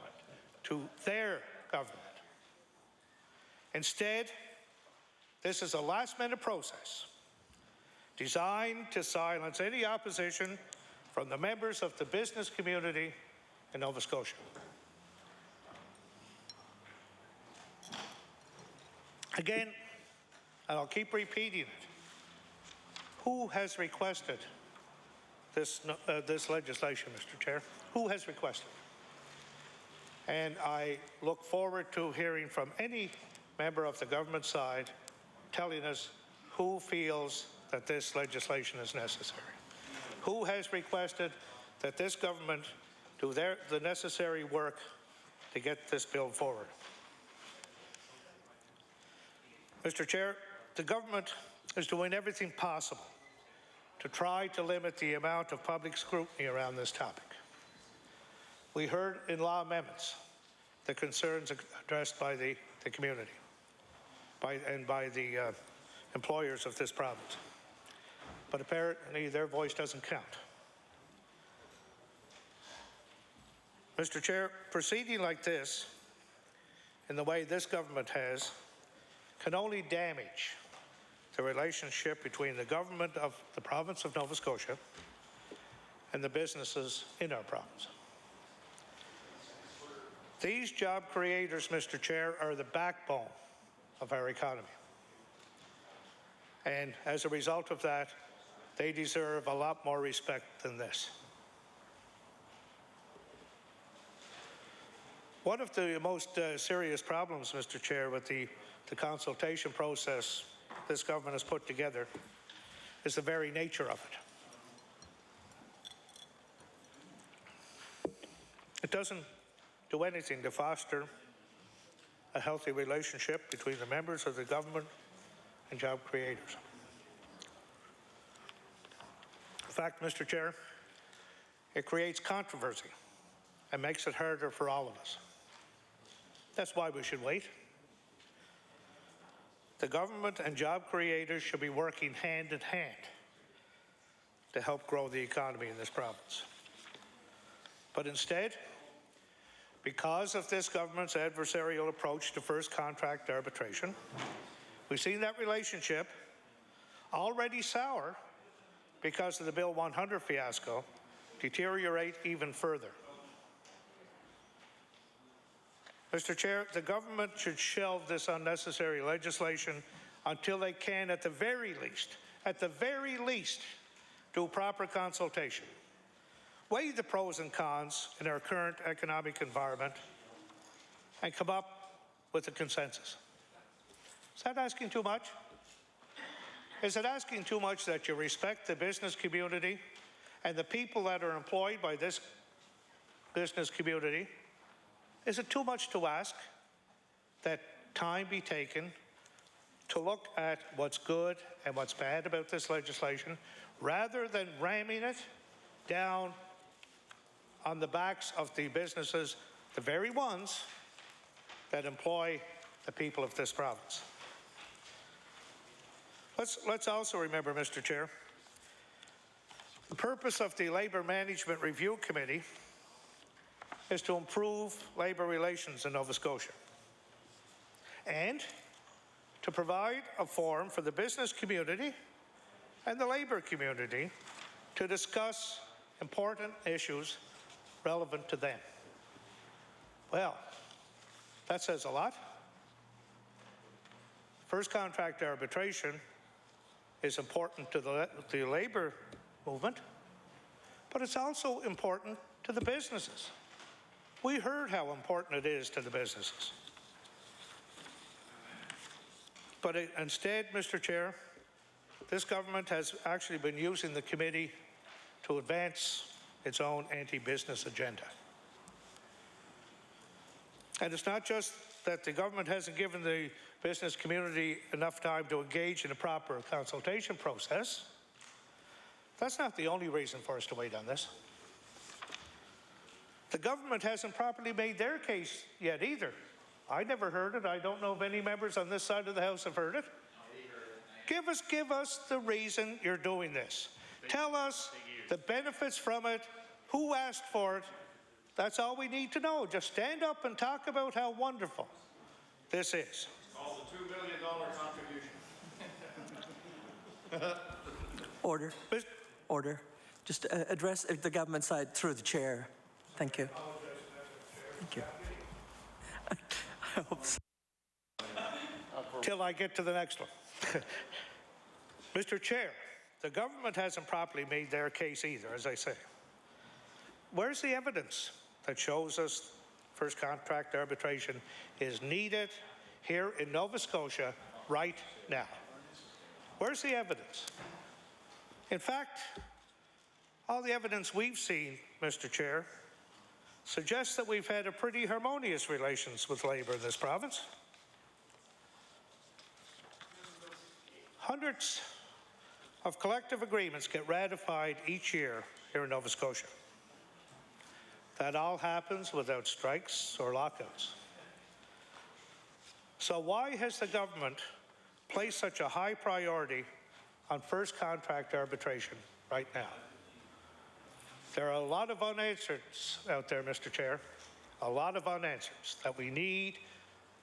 C: to their government. Instead, this is a last-minute process designed to silence any opposition from the members of the business community in Nova Scotia. Again, and I'll keep repeating it, who has requested this legislation, Mr. Chair? Who has requested? And I look forward to hearing from any member of the government side telling us who feels that this legislation is necessary. Who has requested that this government do the necessary work to get this bill forward? Mr. Chair, the government is doing everything possible to try to limit the amount of public scrutiny around this topic. We heard in law amendments the concerns addressed by the community and by the employers of this province. But apparently their voice doesn't count. Mr. Chair, proceeding like this, in the way this government has, can only damage the relationship between the government of the province of Nova Scotia and the businesses in our province. These job creators, Mr. Chair, are the backbone of our economy. And as a result of that, they deserve a lot more respect than this. One of the most serious problems, Mr. Chair, with the consultation process this government has put together is the very nature of it. It doesn't do anything to foster a healthy relationship between the members of the government and job creators. In fact, Mr. Chair, it creates controversy and makes it harder for all of us. That's why we should wait. The government and job creators should be working hand in hand to help grow the economy in this province. But instead, because of this government's adversarial approach to first contract arbitration, we've seen that relationship, already sour because of the Bill 100 fiasco, deteriorate even further. Mr. Chair, the government should shelve this unnecessary legislation until they can, at the very least, do proper consultation, weigh the pros and cons in our current economic environment, and come up with a consensus. Is that asking too much? Is it asking too much that you respect the business community and the people that are employed by this business community? Is it too much to ask that time be taken to look at what's good and what's bad about this legislation, rather than ramming it down on the backs of the businesses, the very ones that employ the people of this province? Let's also remember, Mr. Chair, the purpose of the Labour Management Review Committee is to improve labour relations in Nova Scotia and to provide a forum for the business community and the labour community to discuss important issues relevant to them. Well, that says a lot. First contract arbitration is important to the labour movement, but it's also important to the businesses. We heard how important it is to the businesses. But instead, Mr. Chair, this government has actually been using the committee to advance its own anti-business agenda. And it's not just that the government hasn't given the business community enough time to engage in a proper consultation process. That's not the only reason for us to wait on this. The government hasn't properly made their case yet either. I never heard it. I don't know if any members on this side of the House have heard it. Give us the reason you're doing this. Tell us the benefits from it, who asked for it. That's all we need to know. Just stand up and talk about how wonderful this is.
E: It's called the $2 billion contribution.
B: Order. Order. Just address the government side through the chair. Thank you. Thank you. I hope so.
C: Till I get to the next one. Mr. Chair, the government hasn't properly made their case either, as I say. Where's the evidence that shows us first contract arbitration is needed here in Nova Scotia right now? Where's the evidence? In fact, all the evidence we've seen, Mr. Chair, suggests that we've had a pretty harmonious relations with Labour in this province. Hundreds of collective agreements get ratified each year here in Nova Scotia. That all happens without strikes or lockouts. So why has the government placed such a high priority on first contract arbitration right now? There are a lot of unanswers out there, Mr. Chair, a lot of unanswers that we need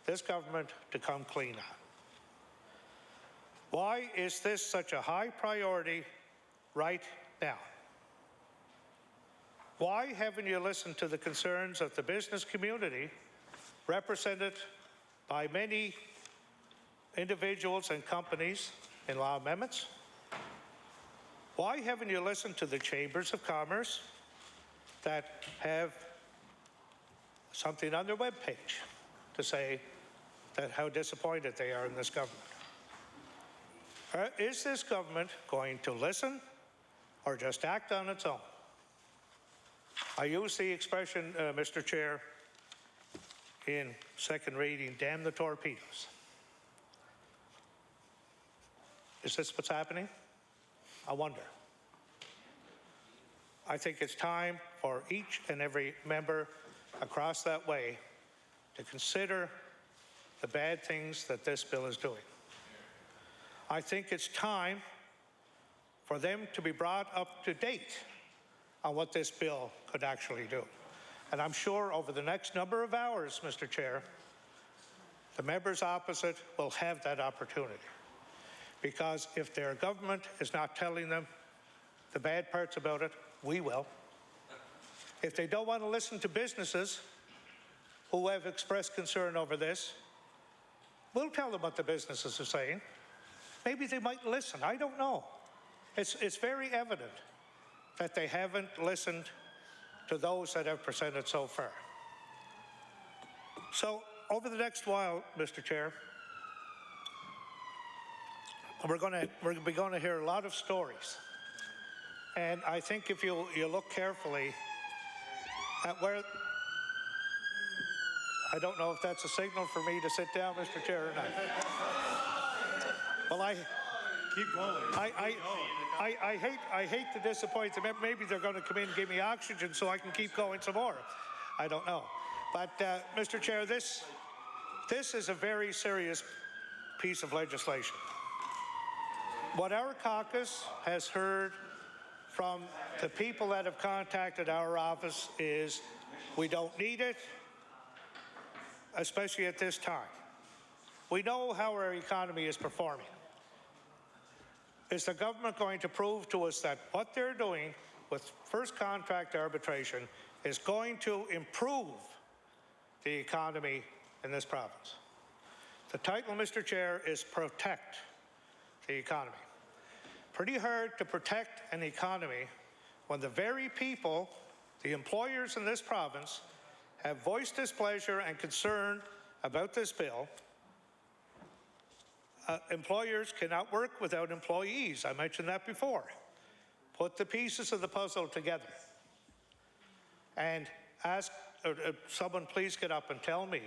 C: this government to come clean on. Why is this such a high priority right now? Why haven't you listened to the concerns of the business community represented by many individuals and companies in law amendments? Why haven't you listened to the chambers of commerce that have something on their webpage to say that how disappointed they are in this government? Is this government going to listen or just act on its own? I use the expression, Mr. Chair, in second reading, damn the torpedoes. Is this what's happening? I wonder. I think it's time for each and every member across that way to consider the bad things that this bill is doing. I think it's time for them to be brought up to date on what this bill could actually do. And I'm sure over the next number of hours, Mr. Chair, the members opposite will have that opportunity. Because if their government is not telling them the bad parts about it, we will. If they don't want to listen to businesses who have expressed concern over this, we'll tell them what the businesses are saying. Maybe they might listen. I don't know. It's very evident that they haven't listened to those that have presented so far. So over the next while, Mr. Chair, we're going to hear a lot of stories. And I think if you look carefully at where, I don't know if that's a signal for me to sit down, Mr. Chair, or not. Well,
E: Keep going.
C: I hate to disappoint them. Maybe they're going to come in and give me oxygen so I can keep going some more. I don't know. But, Mr. Chair, this is a very serious piece of legislation. What our caucus has heard from the people that have contacted our office is we don't need it, especially at this time. We know how our economy is performing. Is the government going to prove to us that what they're doing with first contract arbitration is going to improve the economy in this province? The title, Mr. Chair, is Protect the Economy. Pretty hard to protect an economy when the very people, the employers in this province, have voiced displeasure and concern about this bill. Employers cannot work without employees. I mentioned that before. Put the pieces of the puzzle together. And ask someone please get up and tell me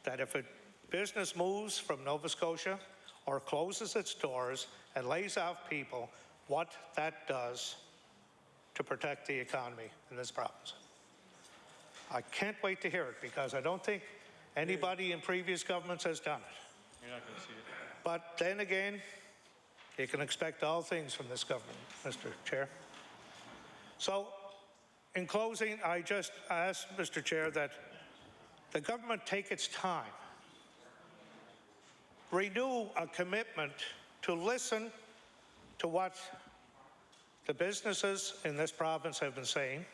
C: that if a business moves from Nova Scotia or closes its doors and lays off people, what that does to protect the economy in this province. I can't wait to hear it because I don't think anybody in previous governments has done it.
E: You're not going to see it.
C: But then again, you can expect all things from this government, Mr. Chair. So, in closing, I just ask, Mr. Chair, that the government take its time, renew a commitment to listen to what the businesses in this province have been saying,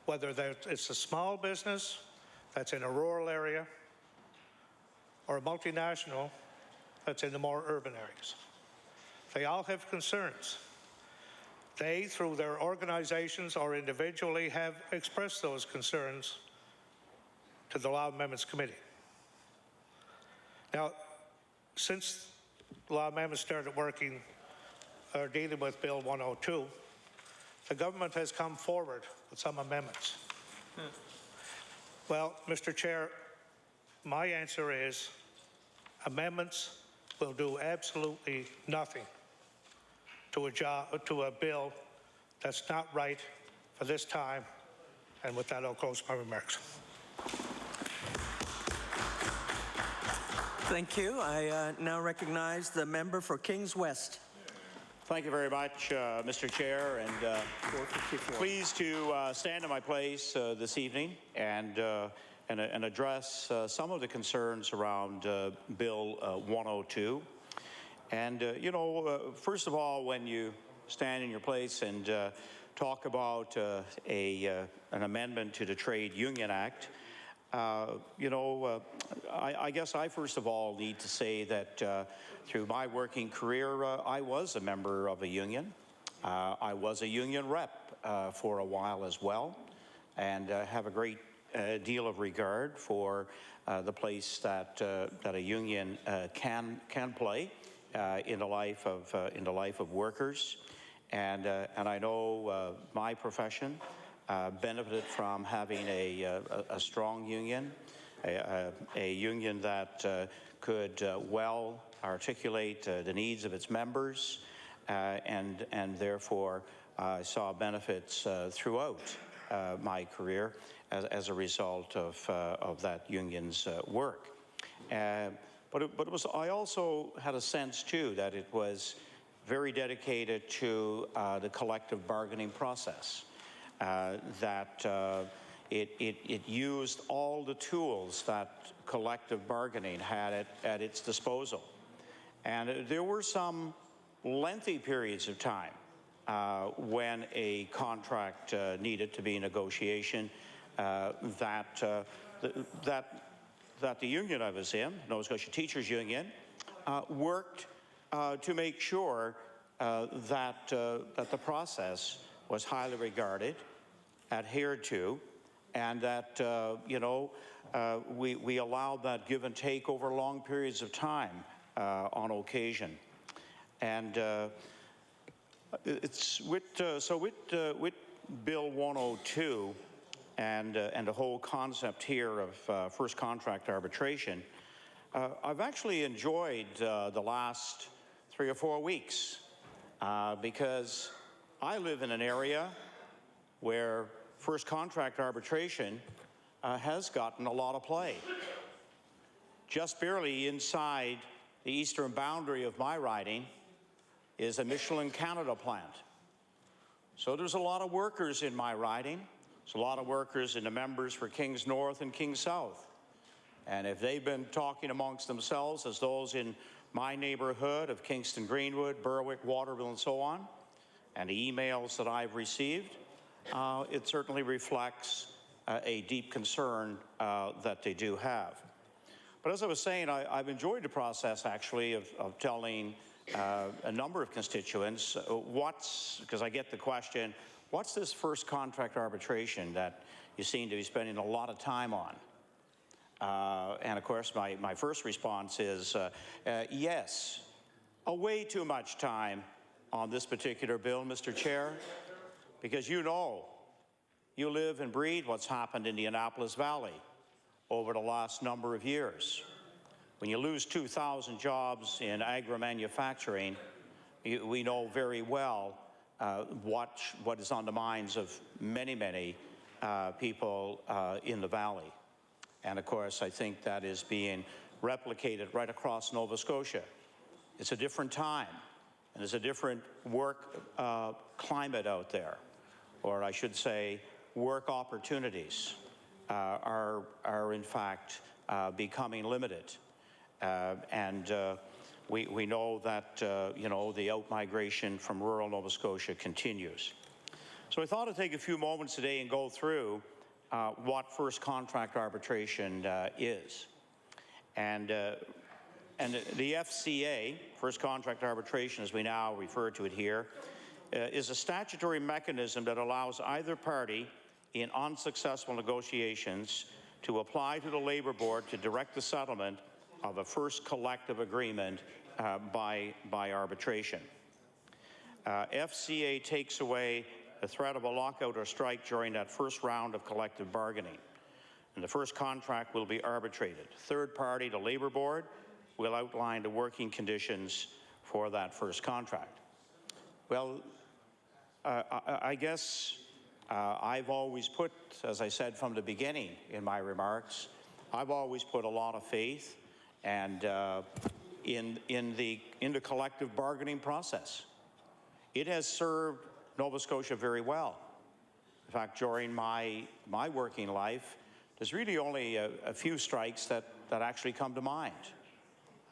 C: whether it's a small business that's in a rural area or a multinational that's in the more urban areas. They all have concerns. They, through their organizations or individually, have expressed those concerns to the Law Amendments Committee. Now, since Law Amendments started working or dealing with Bill 102, the government has come forward with some amendments. Well, Mr. Chair, my answer is amendments will do absolutely nothing to a bill that's not right for this time. And with that, I'll close my remarks.
B: Thank you. I now recognize the member for Kings West.
F: Thank you very much, Mr. Chair, and pleased to stand in my place this evening and address some of the concerns around Bill 102. And, first of all, when you stand in your place and talk about an amendment to the Trade Union Act, I guess I first of all need to say that through my working career, I was a member of a union. I was a union rep for a while as well, and have a great deal of regard for the place that a union can play in the life of workers, and I know my profession benefited from having a strong union, a union that could well articulate the needs of its members, and therefore saw benefits throughout my career as a result of that union's work. But it was, I also had a sense too that it was very dedicated to the collective bargaining process. That it used all the tools that collective bargaining had at its disposal. And there were some lengthy periods of time when a contract needed to be in negotiation that the union I was in, Nova Scotia Teachers Union, worked to make sure that the process was highly regarded, adhered to, and that we allowed that give and take over long periods of time on occasion. And it's with Bill 102 and the whole concept here of first contract arbitration, I've actually enjoyed the last 3 or 4 weeks because I live in an area where first contract arbitration has gotten a lot of play. Just barely inside the eastern boundary of my riding is a Michelin Canada plant. So there's a lot of workers in my riding. There's a lot of workers in the members for Kings North and Kings South. And if they've been talking amongst themselves as those in my neighborhood of Kingston Greenwood, Berwick, Waterville, and so on, and the emails that I've received, it certainly reflects a deep concern that they do have. But as I was saying, I've enjoyed the process actually of telling a number of constituents because I get the question, what's this first contract arbitration that you seem to be spending a lot of time on? And of course, my first response is yes, way too much time on this particular bill, Mr. Chair, because you live and breathe what's happened in the Annapolis Valley over the last number of years. When you lose 2,000 jobs in agro-manufacturing, we know very well what is on the minds of many people in the valley. And of course, I think that is being replicated right across Nova Scotia. It's a different time, and there's a different work climate out there, or I should say, work opportunities are in fact becoming limited. And we know that, the out-migration from rural Nova Scotia continues. So I thought I'd take a few moments today and go through what first contract arbitration is. And the FCA, first contract arbitration as we now refer to it here, is a statutory mechanism that allows either party in unsuccessful negotiations to apply to the Labour Board to direct the settlement of a first collective agreement by arbitration. FCA takes away the threat of a lockout or strike during that first round of collective bargaining, and the first contract will be arbitrated. Third party, the Labour Board, will outline the working conditions for that first contract. Well, I guess I've always put, as I said from the beginning in my remarks, I've always put a lot of faith and in the collective bargaining process. It has served Nova Scotia very well. In fact, during my working life, there's really only a few strikes that actually come to mind.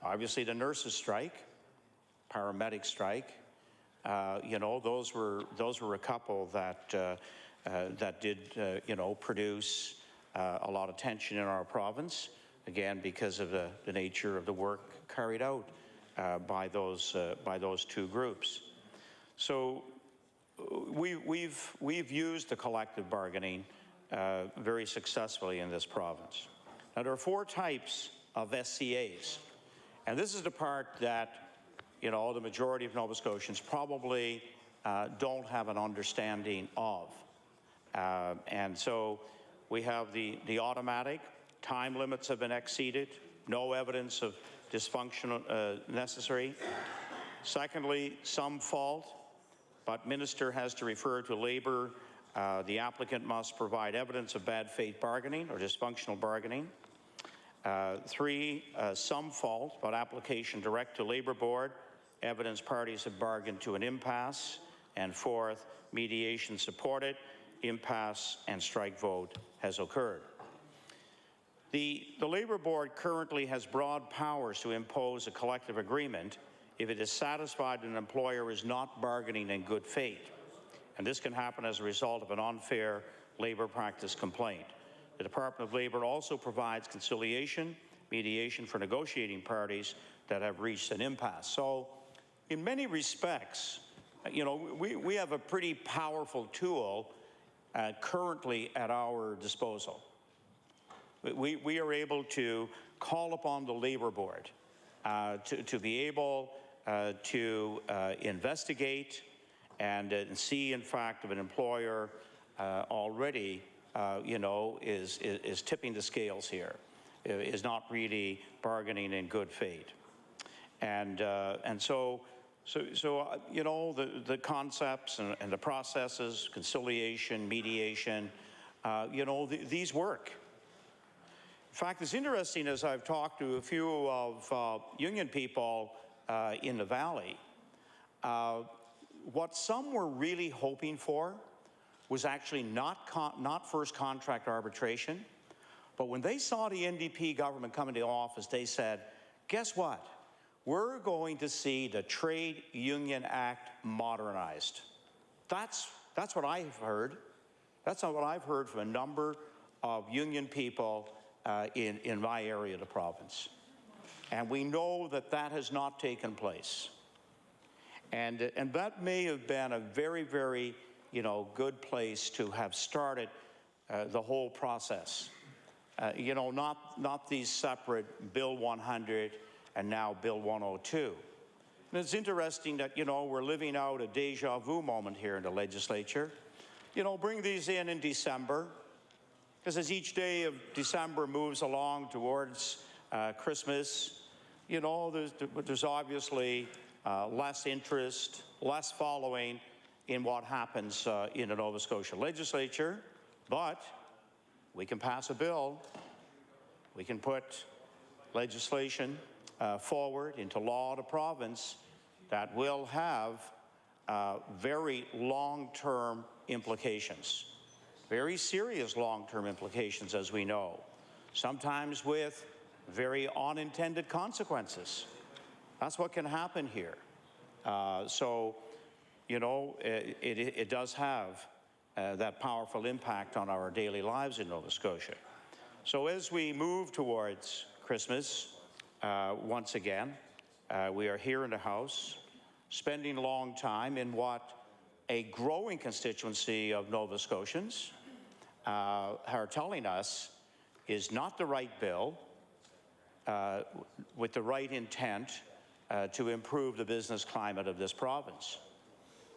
F: Obviously, the nurses' strike, paramedic strike. You know, those were a couple that did produce a lot of tension in our province. Again, because of the nature of the work carried out by those two groups. So we've used the collective bargaining very successfully in this province. Now, there are 4 types of SCAs, and this is the part that, you know, the majority of Nova Scotians probably don't have an understanding of. And so we have the automatic, time limits have been exceeded, no evidence of dysfunction necessary. Secondly, some fault, but minister has to refer to labor. The applicant must provide evidence of bad faith bargaining or dysfunctional bargaining. 3, some fault, but application direct to Labor Board, evidence parties have bargained to an impasse. And 4th, mediation supported, impasse and strike vote has occurred. The Labor Board currently has broad powers to impose a collective agreement if it is satisfied an employer is not bargaining in good faith. And this can happen as a result of an unfair labor practice complaint. The Department of Labor also provides conciliation, mediation for negotiating parties that have reached an impasse. So in many respects, you know, we have a pretty powerful tool currently at our disposal. We are able to call upon the Labor Board to be able to investigate and see, in fact, if an employer already, you know, is tipping the scales here, is not really bargaining in good faith. And so you know, the concepts and the processes, conciliation, mediation, you know, these work. In fact, it's interesting, as I've talked to a few of union people in the Valley, what some were really hoping for was actually not first contract arbitration, but when they saw the NDP government come into office, they said, guess what? We're going to see the Trade Union Act modernized. That's what I've heard. That's not what I've heard from a number of union people in my area of the province. And we know that that has not taken place. And that may have been a very, very, you know, good place to have started the whole process. You know, not these separate Bill 100 and now Bill 102. And it's interesting that, you know, we're living out a deja vu moment here in the legislature. You know, bring these in December, because as each day of December moves along towards Christmas, you know, there's obviously less interest, less following in what happens in the Nova Scotia legislature, but we can pass a bill, we can put legislation forward into law of the province that will have very long-term implications, very serious long-term implications, as we know, sometimes with very unintended consequences. That's what can happen here. So, you know, it does have that powerful impact on our daily lives in Nova Scotia. So as we move towards Christmas, once again, we are here in the House, spending a long time in what a growing constituency of Nova Scotians are telling us is not the right bill with the right intent to improve the business climate of this province.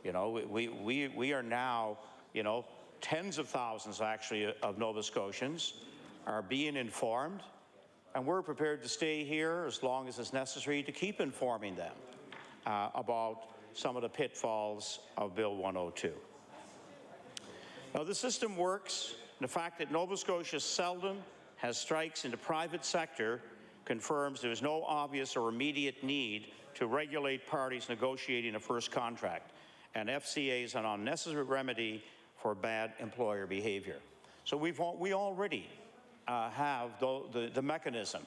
F: You know, we are now, you know, tens of thousands actually of Nova Scotians are being informed and we're prepared to stay here as long as it's necessary to keep informing them about some of the pitfalls of Bill 102. Now, the system works. The fact that Nova Scotia seldom has strikes in the private sector confirms there is no obvious or immediate need to regulate parties negotiating a first contract, and FCA is an unnecessary remedy for bad employer behavior. So we already have the mechanism,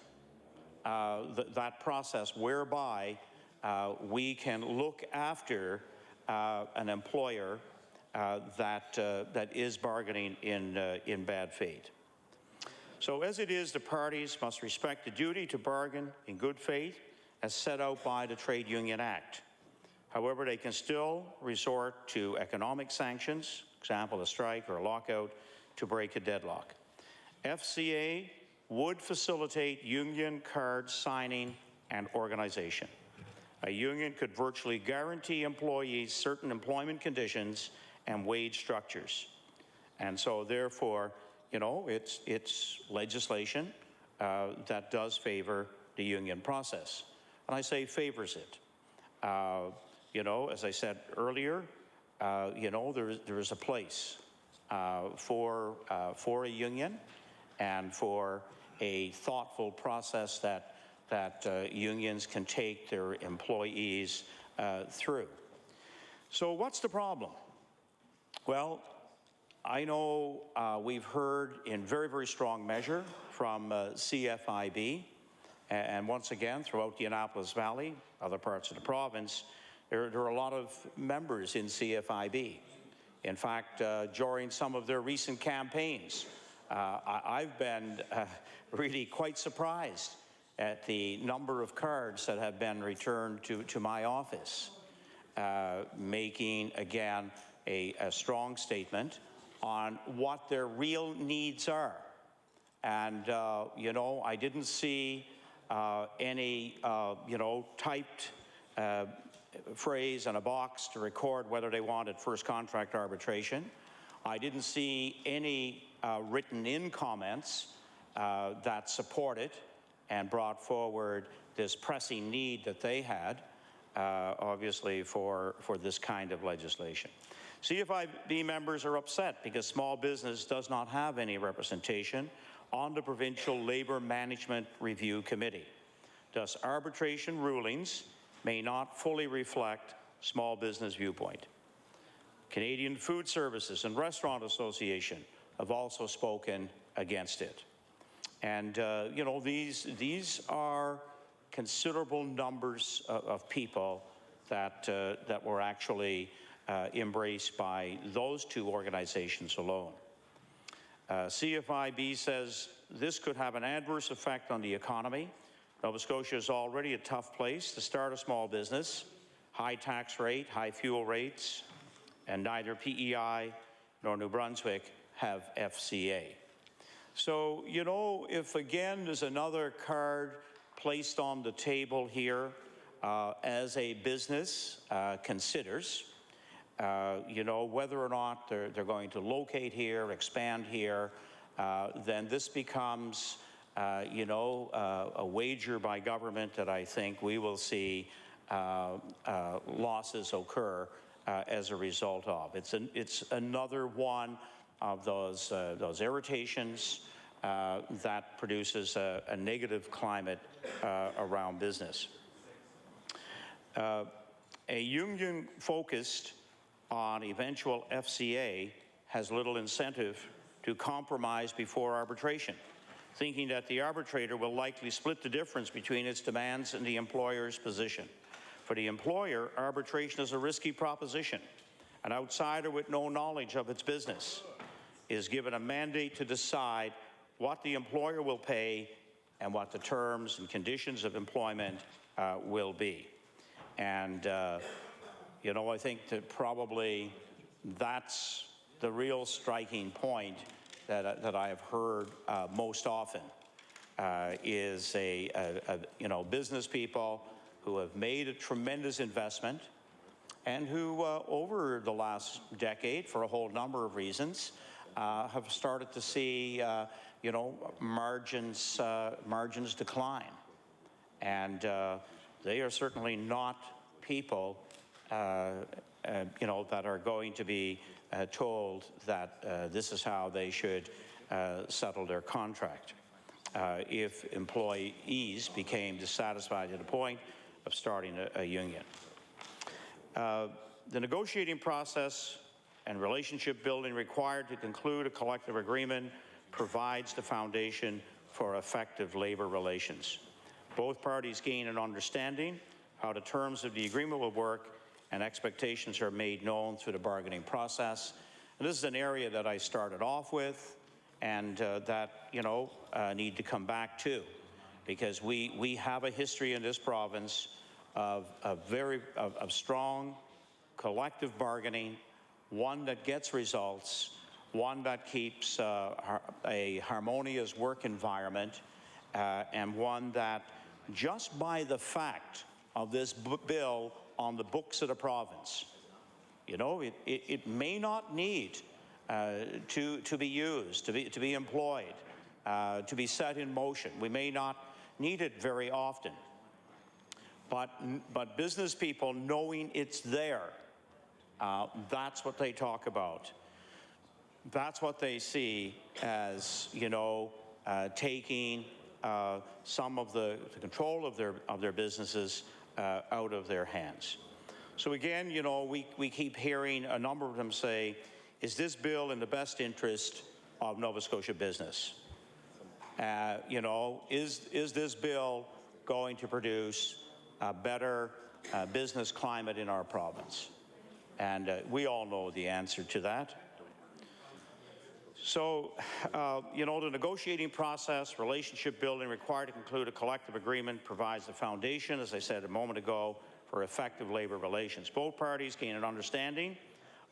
F: that process whereby we can look after an employer that is bargaining in bad faith. So as it is, the parties must respect the duty to bargain in good faith as set out by the Trade Union Act. However, they can still resort to economic sanctions, example, a strike or a lockout, to break a deadlock. FCA would facilitate union card signing and organization. A union could virtually guarantee employees certain employment conditions and wage structures. And so therefore, you know, it's legislation that does favor the union process. And I say favors it. You know, as I said earlier, you know, there is a place for a union and for a thoughtful process that unions can take their employees through. So what's the problem? Well, I know we've heard in very, very strong measure from CFIB, and once again, throughout the Annapolis Valley, other parts of the province, there are a lot of members in CFIB. In fact, during some of their recent campaigns, I've been really quite surprised at the number of cards that have been returned to my office, making, again, a strong statement on what their real needs are. And, you know, I didn't see any, you know, typed phrase in a box to record whether they wanted first contract arbitration. I didn't see any written-in comments that supported and brought forward this pressing need that they had, obviously, for this kind of legislation. CFIB members are upset because small business does not have any representation on the Provincial Labour Management Review Committee. Thus, arbitration rulings may not fully reflect small business viewpoint. Canadian Food Services and Restaurant Association have also spoken against it. And, you know, these are considerable numbers of people that were actually embraced by those two organizations alone. CFIB says this could have an adverse effect on the economy. Nova Scotia is already a tough place to start a small business. High tax rate, high fuel rates, and neither PEI nor New Brunswick have FCA. So, you know, if again there's another card placed on the table here as a business considers, you know, whether or not they're going to locate here, expand here, then this becomes, you know, a wager by government that I think we will see losses occur as a result of. It's another one of those irritations that produces a negative climate around business. A union focused on eventual FCA has little incentive to compromise before arbitration, thinking that the arbitrator will likely split the difference between its demands and the employer's position. For the employer, arbitration is a risky proposition. An outsider with no knowledge of its business is given a mandate to decide what the employer will pay and what the terms and conditions of employment will be. And you know, I think that probably that's the real striking point that I have heard most often is you know, business people who have made a tremendous investment and who over the last decade, for a whole number of reasons, have started to see, margins decline. And they are certainly not people, that are going to be told that this is how they should settle their contract if employees became dissatisfied to the point of starting a union. The negotiating process and relationship building required to conclude a collective agreement provides the foundation for effective labor relations. Both parties gain an understanding how the terms of the agreement will work, and expectations are made known through the bargaining process. And this is an area that I started off with, and that need to come back to, because we have a history in this province of strong collective bargaining, one that gets results, one that keeps a harmonious work environment, and one that, just by the fact of this bill on the books of the province, it may not need to be used, to be employed, to be set in motion. We may not need it very often. But business people knowing it's there, that's what they talk about. That's what they see as, taking some of the control of their businesses out of their hands. So again, we keep hearing a number of them say, is this bill in the best interest of Nova Scotia business? Is this bill going to produce a better business climate in our province? And we all know the answer to that. So, the negotiating process, relationship building required to conclude a collective agreement provides the foundation, as I said a moment ago, for effective labor relations. Both parties gain an understanding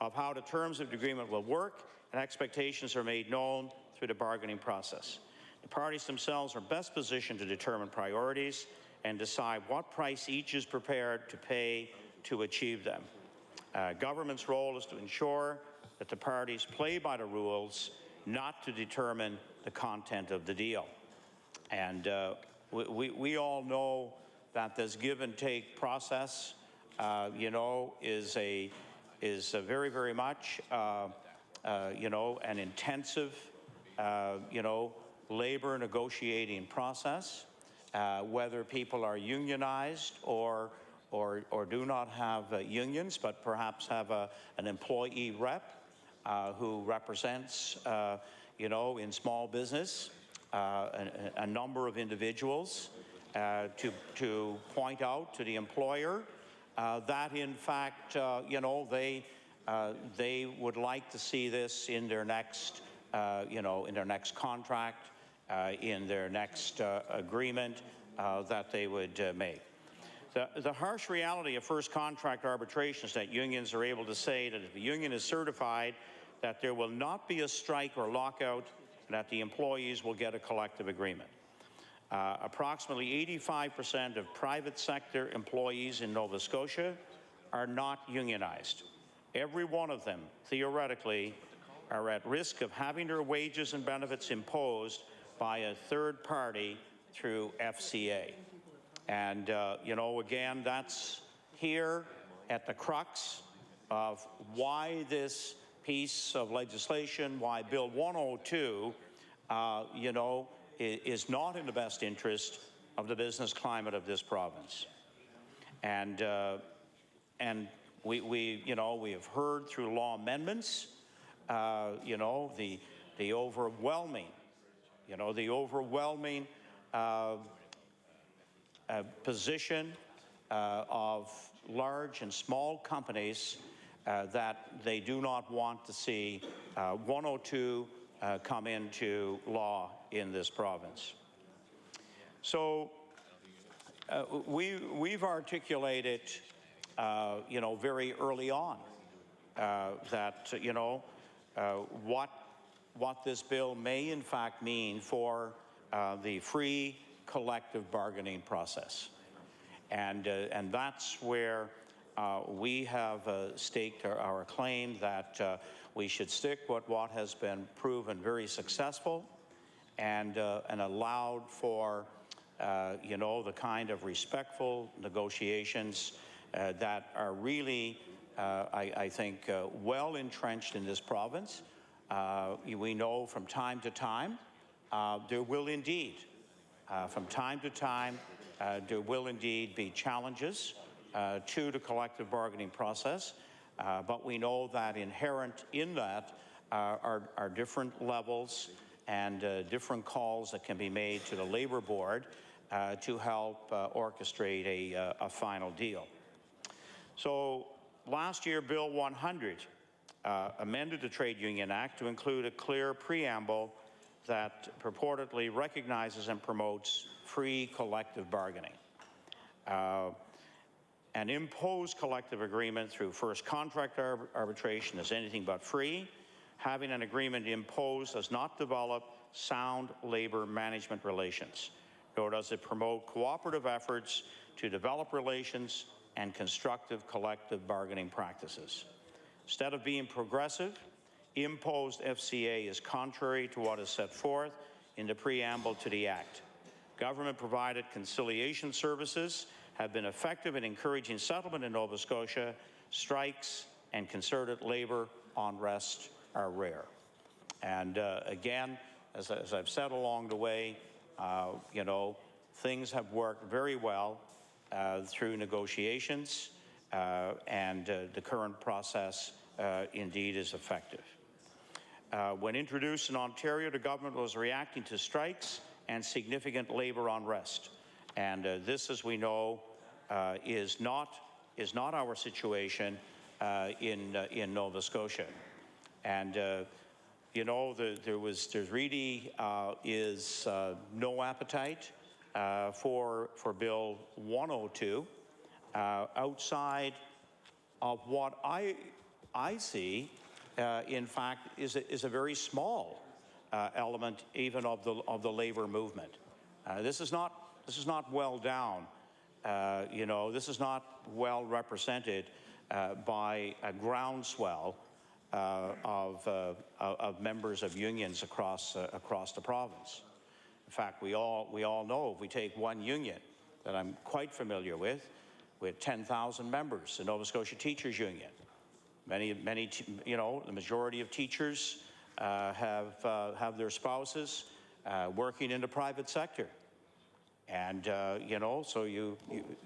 F: of how the terms of the agreement will work, and expectations are made known through the bargaining process. The parties themselves are best positioned to determine priorities and decide what price each is prepared to pay to achieve them. Government's role is to ensure that the parties play by the rules, not to determine the content of the deal. And we all know that this give and take process, is very, very much, an intensive, labor negotiating process, whether people are unionized or do not have unions, but perhaps have an employee rep who represents, in small business, a number of individuals to point out to the employer that, in fact, they would like to see this in their next, in their next contract, in their next agreement that they would make. The harsh reality of first contract arbitration is that unions are able to say that if the union is certified that there will not be a strike or lockout, that the employees will get a collective agreement. Approximately 85% of private sector employees in Nova Scotia are not unionized. Every one of them, theoretically, are at risk of having their wages and benefits imposed by a third party through FCA. And, again, that's here at the crux of why this piece of legislation, why Bill 102, is not in the best interest of the business climate of this province. And we have heard through law amendments, the overwhelming, position of large and small companies that they do not want to see 102 come into law in this province. So we've articulated, very early on that, what this bill may in fact mean for the free collective bargaining process. And that's where we have staked our claim that we should stick with what has been proven very successful and allowed for, you know, the kind of respectful negotiations that are really, I think, well entrenched in this province. We know from time to time there will indeed, from time to time, there will indeed be challenges to the collective bargaining process, but we know that inherent in that are different levels and different calls that can be made to the Labour Board to help orchestrate a final deal. So last year, Bill 100 amended the Trade Union Act to include a clear preamble that purportedly recognizes and promotes free collective bargaining. An imposed collective agreement through first contract arbitration is anything but free. Having an agreement imposed does not develop sound labor management relations, nor does it promote cooperative efforts to develop relations and constructive collective bargaining practices. Instead of being progressive, imposed FCA is contrary to what is set forth in the preamble to the Act. Government-provided conciliation services have been effective in encouraging settlement in Nova Scotia. Strikes and concerted labour unrest are rare. And again, as I've said along the way, you know, things have worked very well through negotiations, and the current process indeed is effective. When introduced in Ontario, the government was reacting to strikes and significant labour unrest. And this, as we know, is not our situation in Nova Scotia. And you know, there's really is no appetite for Bill 102 outside of what I see, in fact, is a very small element even of the labour movement. This is not well down. You know, this is not well represented by a groundswell of members of unions across the province. In fact, we all know, if we take one union that I'm quite familiar with 10,000 members, the Nova Scotia Teachers Union. Many, you know, the majority of teachers have their spouses working in the private sector, and you know, so you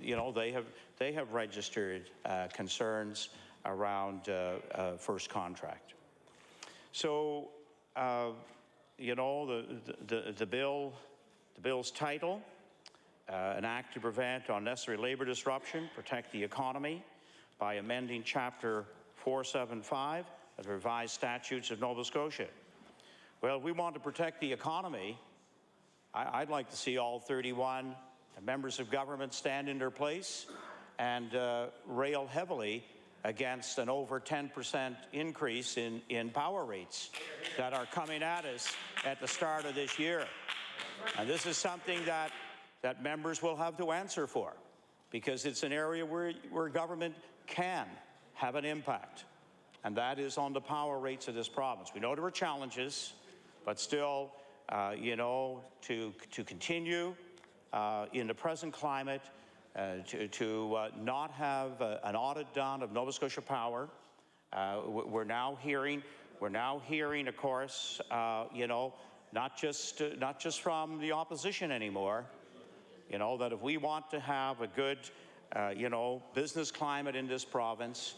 F: know, they have registered concerns around first contract. So you know, the bill's title, an act to prevent unnecessary labor disruption, protect the economy by amending Chapter 475 of the revised statutes of Nova Scotia. Well, if we want to protect the economy, I'd like to see all 31 members of government stand in their place and rail heavily against an over 10% increase in power rates that are coming at us at the start of this year. And this is something that members will have to answer for, because it's an area where government can have an impact, and that is on the power rates of this province. We know there are challenges, but still, you know, to continue in the present climate, to not have an audit done of Nova Scotia Power. We're now hearing, of course, you know, not just from the opposition anymore, you know, that if we want to have a good, you know, business climate in this province,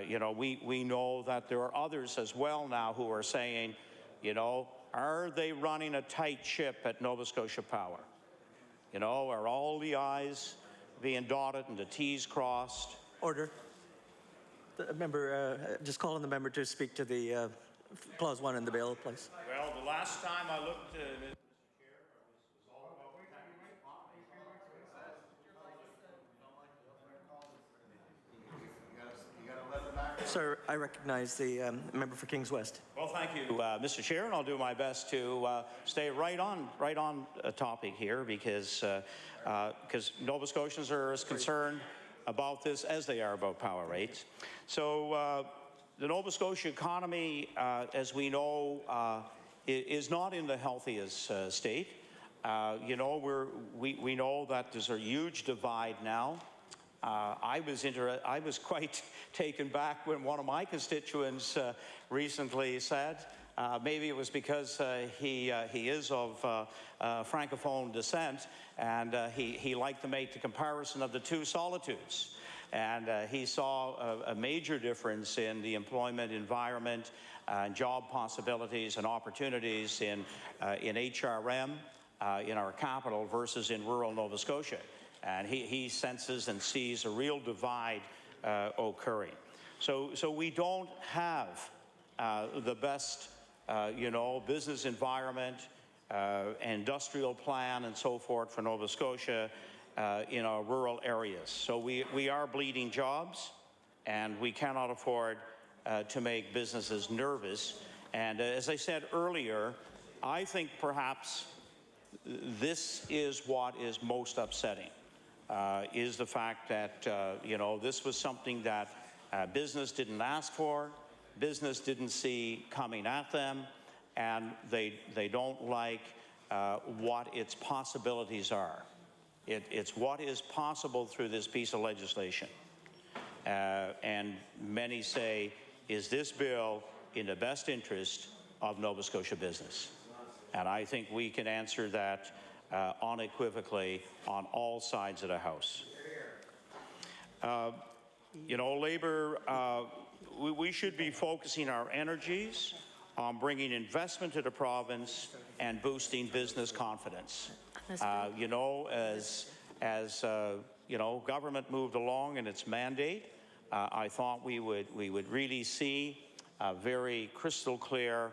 F: you know, we know that there are others as well now who are saying, you know, are they running a tight ship at Nova Scotia Power? You know, are all the I's being dotted and the T's crossed?
B: Order. The member, just calling the member to speak to the clause 1 in the bill, please.
F: Well, the last time I looked,
B: Sir, I recognize the member for Kings West.
F: well, thank you, Mr. Chair, and I'll do my best to stay right on a topic here, because Nova Scotians are as concerned about this as they are about power rates. So the Nova Scotia economy, as we know, is not in the healthiest state. You know, we know that there's a huge divide now. I was quite taken back when one of my constituents recently said, maybe it was because he is of Francophone descent, and he liked to make the comparison of the two solitudes. And he saw a major difference in the employment environment, job possibilities and opportunities in HRM, in our capital, versus in rural Nova Scotia. And he senses and sees a real divide occurring. So we don't have the best, you know, business environment, industrial plan, and so forth for Nova Scotia in our rural areas. So we are bleeding jobs, and we cannot afford to make businesses nervous. And as I said earlier, I think perhaps this is what is most upsetting, is the fact that, you know, this was something that business didn't ask for, business didn't see coming at them, and they don't like what its possibilities are. It's what is possible through this piece of legislation. And many say, is this bill in the best interest of Nova Scotia business? And I think we can answer that unequivocally on all sides of the House. You know, Labour, we should be focusing our energies on bringing investment to the province and boosting business confidence. You know, as you know, government moved along in its mandate, I thought we would really see a very crystal clear,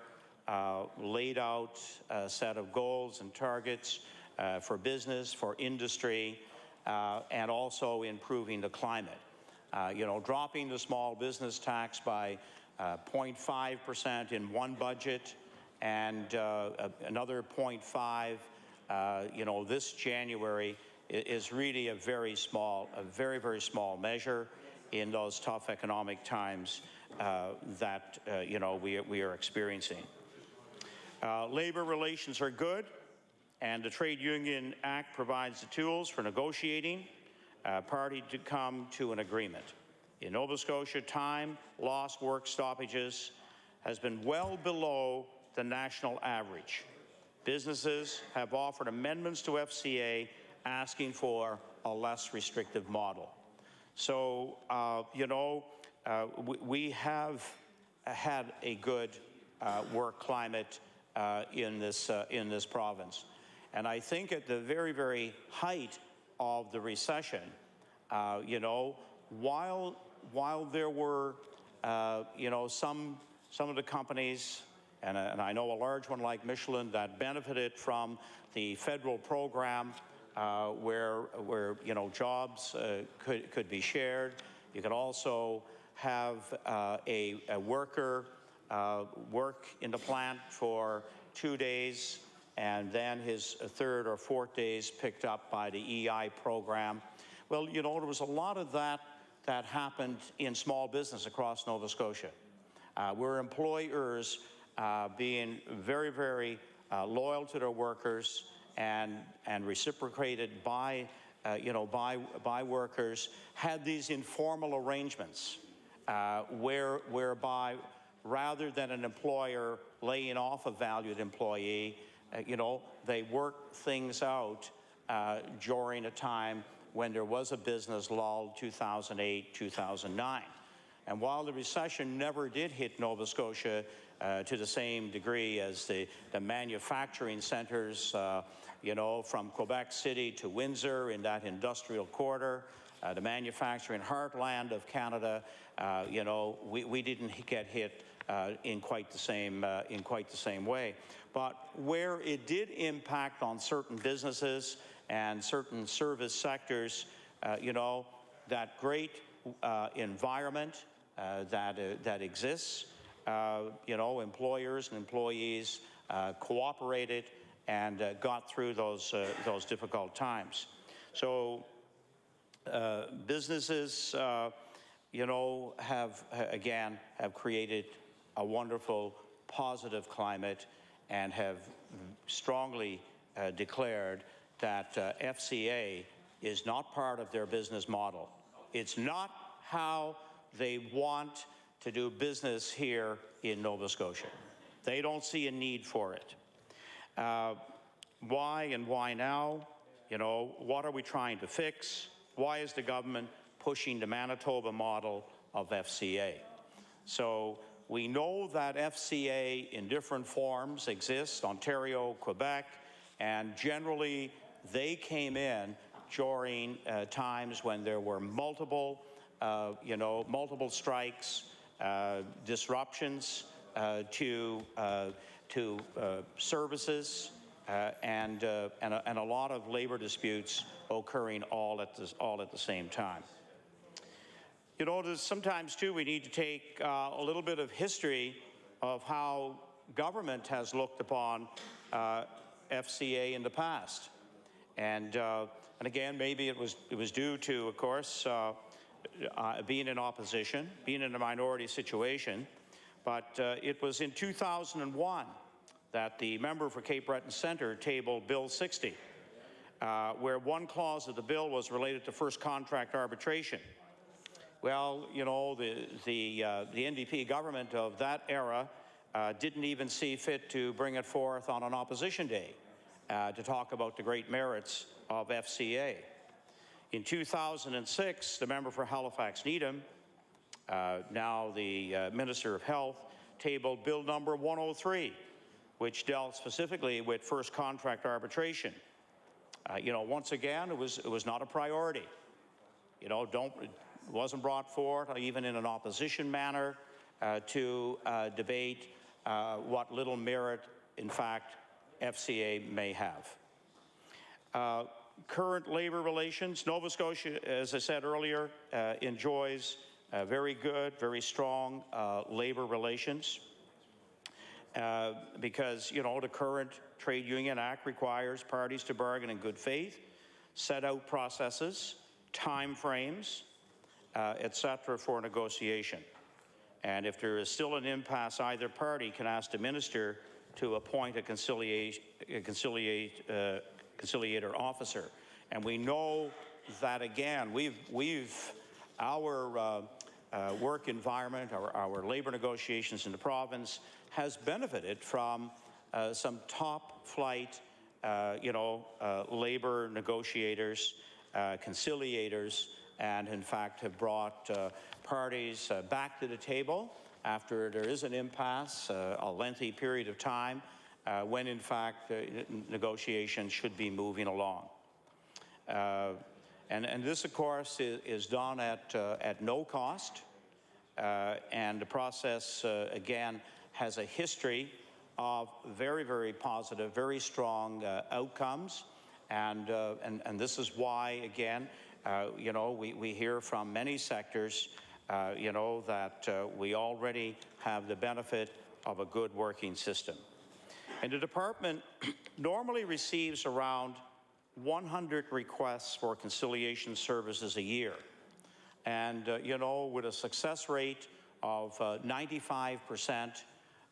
F: laid out set of goals and targets for business, for industry, and also improving the climate. You know, dropping the small business tax by 0.5% in one budget, and another 0.5, you know, this January is really a very, very small measure in those tough economic times that you know, we are experiencing. Labor relations are good, and the Trade Union Act provides the tools for negotiating party to come to an agreement. In Nova Scotia, time lost work stoppages has been well below the national average. Businesses have offered amendments to FCA asking for a less restrictive model. So, you know, we have had a good work climate in this province. And I think at the very, very height of the recession, you know, while there were, you know, some of the companies, and I know a large one like Michelin that benefited from the federal program where you know, jobs could be shared. You could also have a worker work in the plant for 2 days, and then his third or fourth days picked up by the EI program. Well, you know, there was a lot of that happened in small business across Nova Scotia, where employers being very, very loyal to their workers and reciprocated by, you know, by workers, had these informal arrangements whereby rather than an employer laying off a valued employee, you know, they worked things out during a time when there was a business lull, 2008, 2009. And while the recession never did hit Nova Scotia to the same degree as the manufacturing centers, you know, from Quebec City to Windsor in that industrial quarter, the manufacturing heartland of Canada, you know, we didn't get hit in quite the same way. But where it did impact on certain businesses and certain service sectors, you know, that great environment that exists, you know, employers and employees cooperated and got through those difficult times. So businesses you know, have created a wonderful, positive climate and have strongly declared that FCA is not part of their business model. It's not how they want to do business here in Nova Scotia. They don't see a need for it. Why and why now? You know, what are we trying to fix? Why is the government pushing the Manitoba model of FCA? So we know that FCA in different forms exists, Ontario, Quebec, and generally they came in during times when there were multiple strikes, disruptions to services, and a lot of labor disputes occurring all at the same time. You know, sometimes too we need to take a little bit of history of how government has looked upon FCA in the past, and again, maybe it was due to, of course, being in opposition, being in a minority situation, but it was in 2001 that the member for Cape Breton Centre tabled Bill 60, where one clause of the bill was related to first contract arbitration. Well, you know, the NDP government of that era didn't even see fit to bring it forth on an opposition day to talk about the great merits of FCA. In 2006, the member for Halifax Needham, now the Minister of Health, tabled Bill number 103, which dealt specifically with first contract arbitration. You know, once again, it was not a priority. You know, it wasn't brought forth, even in an opposition manner, to debate what little merit, in fact, FCA may have. Current labor relations, Nova Scotia, as I said earlier, enjoys very good, very strong labor relations because, you know, the current Trade Union Act requires parties to bargain in good faith, set out processes, time frames, etc. for negotiation. And if there is still an impasse, either party can ask the minister to appoint a conciliator officer. And we know that, again, our work environment, our labor negotiations in the province has benefited from some top flight, labor negotiators, conciliators, and in fact have brought parties back to the table after there is an impasse, a lengthy period of time, when in fact negotiations should be moving along. And this, of course, is done at no cost, and the process, again, has a history of very, very positive, very strong outcomes, and this is why, again, we hear from many sectors, that we already have the benefit of a good working system. And the department normally receives around 100 requests for conciliation services a year. And, with a success rate of 95%,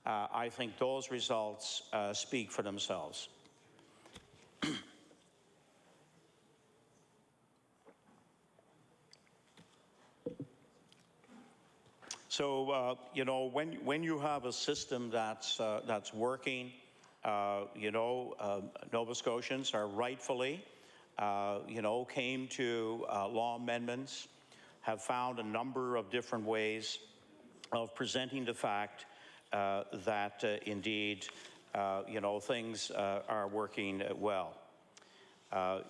F: I think those results speak for themselves. So, when you have a system that's working, Nova Scotians are rightfully, came to law amendments, have found a number of different ways of presenting the fact that indeed, things are working well.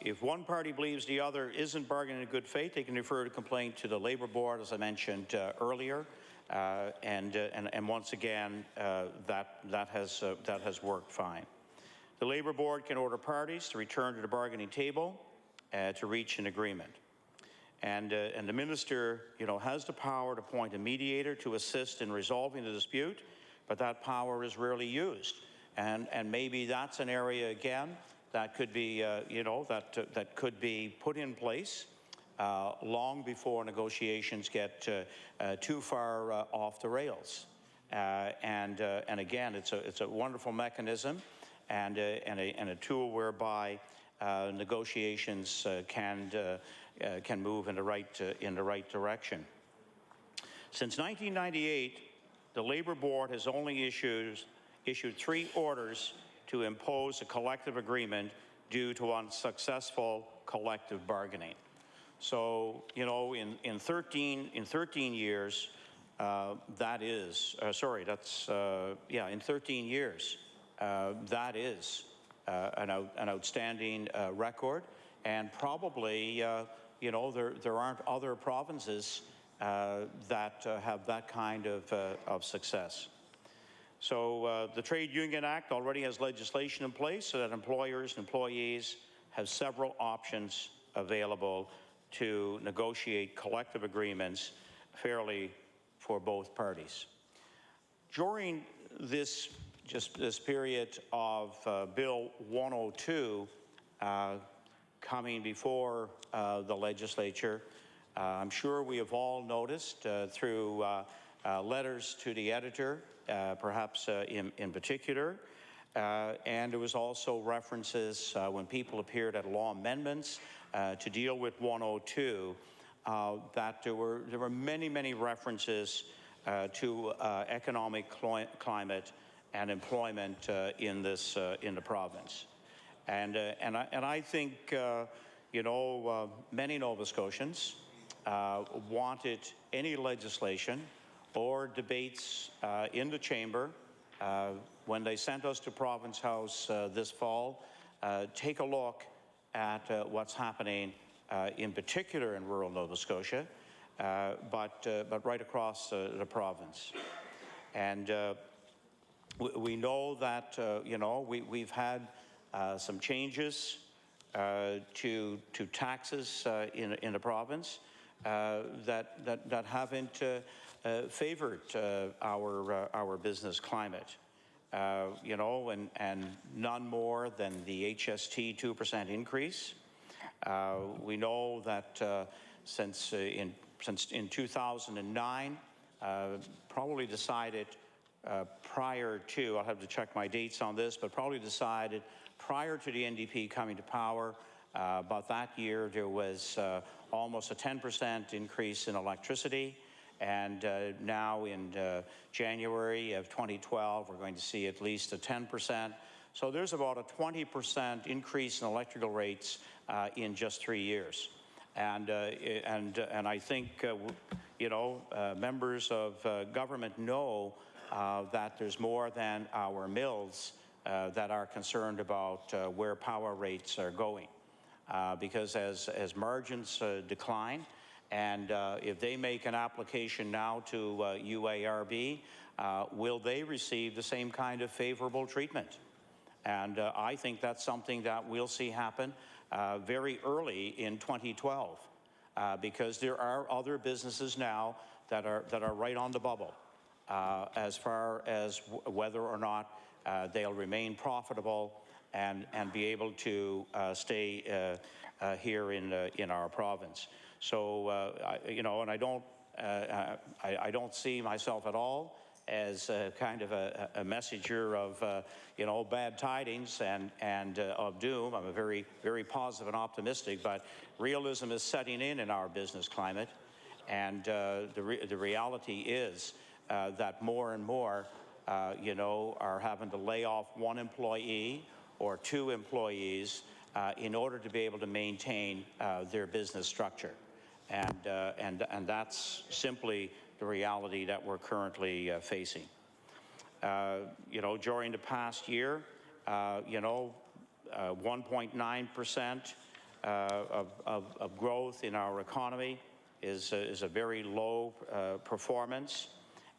F: If one party believes the other isn't bargaining in good faith, they can refer a complaint to the Labour Board, as I mentioned earlier, and once again, that has worked fine. The Labour Board can order parties to return to the bargaining table to reach an agreement. And the minister, has the power to appoint a mediator to assist in resolving the dispute, but that power is rarely used. And maybe that's an area, again, that could be, that could be put in place long before negotiations get too far off the rails. And again, it's a wonderful mechanism and a tool whereby negotiations can move in the right direction. Since 1998, the Labour Board has only issued 3 orders to impose a collective agreement due to unsuccessful collective bargaining. So, you know, in 13 years, that is, in 13 years, that is an outstanding record, and probably, you know, there aren't other provinces that have that kind of success. So the Trade Union Act already has legislation in place so that employers and employees have several options available to negotiate collective agreements fairly for both parties. During this period of Bill 102 coming before the legislature, I'm sure we have all noticed through letters to the editor, perhaps in particular, and there was also references when people appeared at law amendments to deal with 102, that there were many references to economic climate and employment in the province, and I think you know, many Nova Scotians wanted any legislation or debates in the chamber when they sent us to Province House this fall. Take a look at what's happening in particular in rural Nova Scotia, but right across the province. And we know that you know, we've had some changes to taxes in the province that haven't favored our business climate. You know, and none more than the HST 2% increase. We know that since in 2009, probably decided prior to, I'll have to check my dates on this, but probably decided prior to the NDP coming to power, about that year there was almost a 10% increase in electricity. And now in January of 2012, we're going to see at least a 10%. So there's about a 20% increase in electrical rates in just 3 years. And I think, you know, members of government know that there's more than our mills that are concerned about where power rates are going. Because as margins decline, and if they make an application now to UARB, will they receive the same kind of favorable treatment? And I think that's something that we'll see happen very early in 2012, because there are other businesses now that are right on the bubble as far as whether or not they'll remain profitable and be able to stay here in our province. So you know, and I don't see myself at all as kind of a messenger of you know, bad tidings and of doom. I'm a very positive and optimistic, but realism is setting in our business climate, and the reality is that more and more you know, are having to lay off 1 employee or 2 employees in order to be able to maintain their business structure. And that's simply the reality that we're currently facing. You know, during the past year, you know, 1.9% of growth in our economy is a very low performance.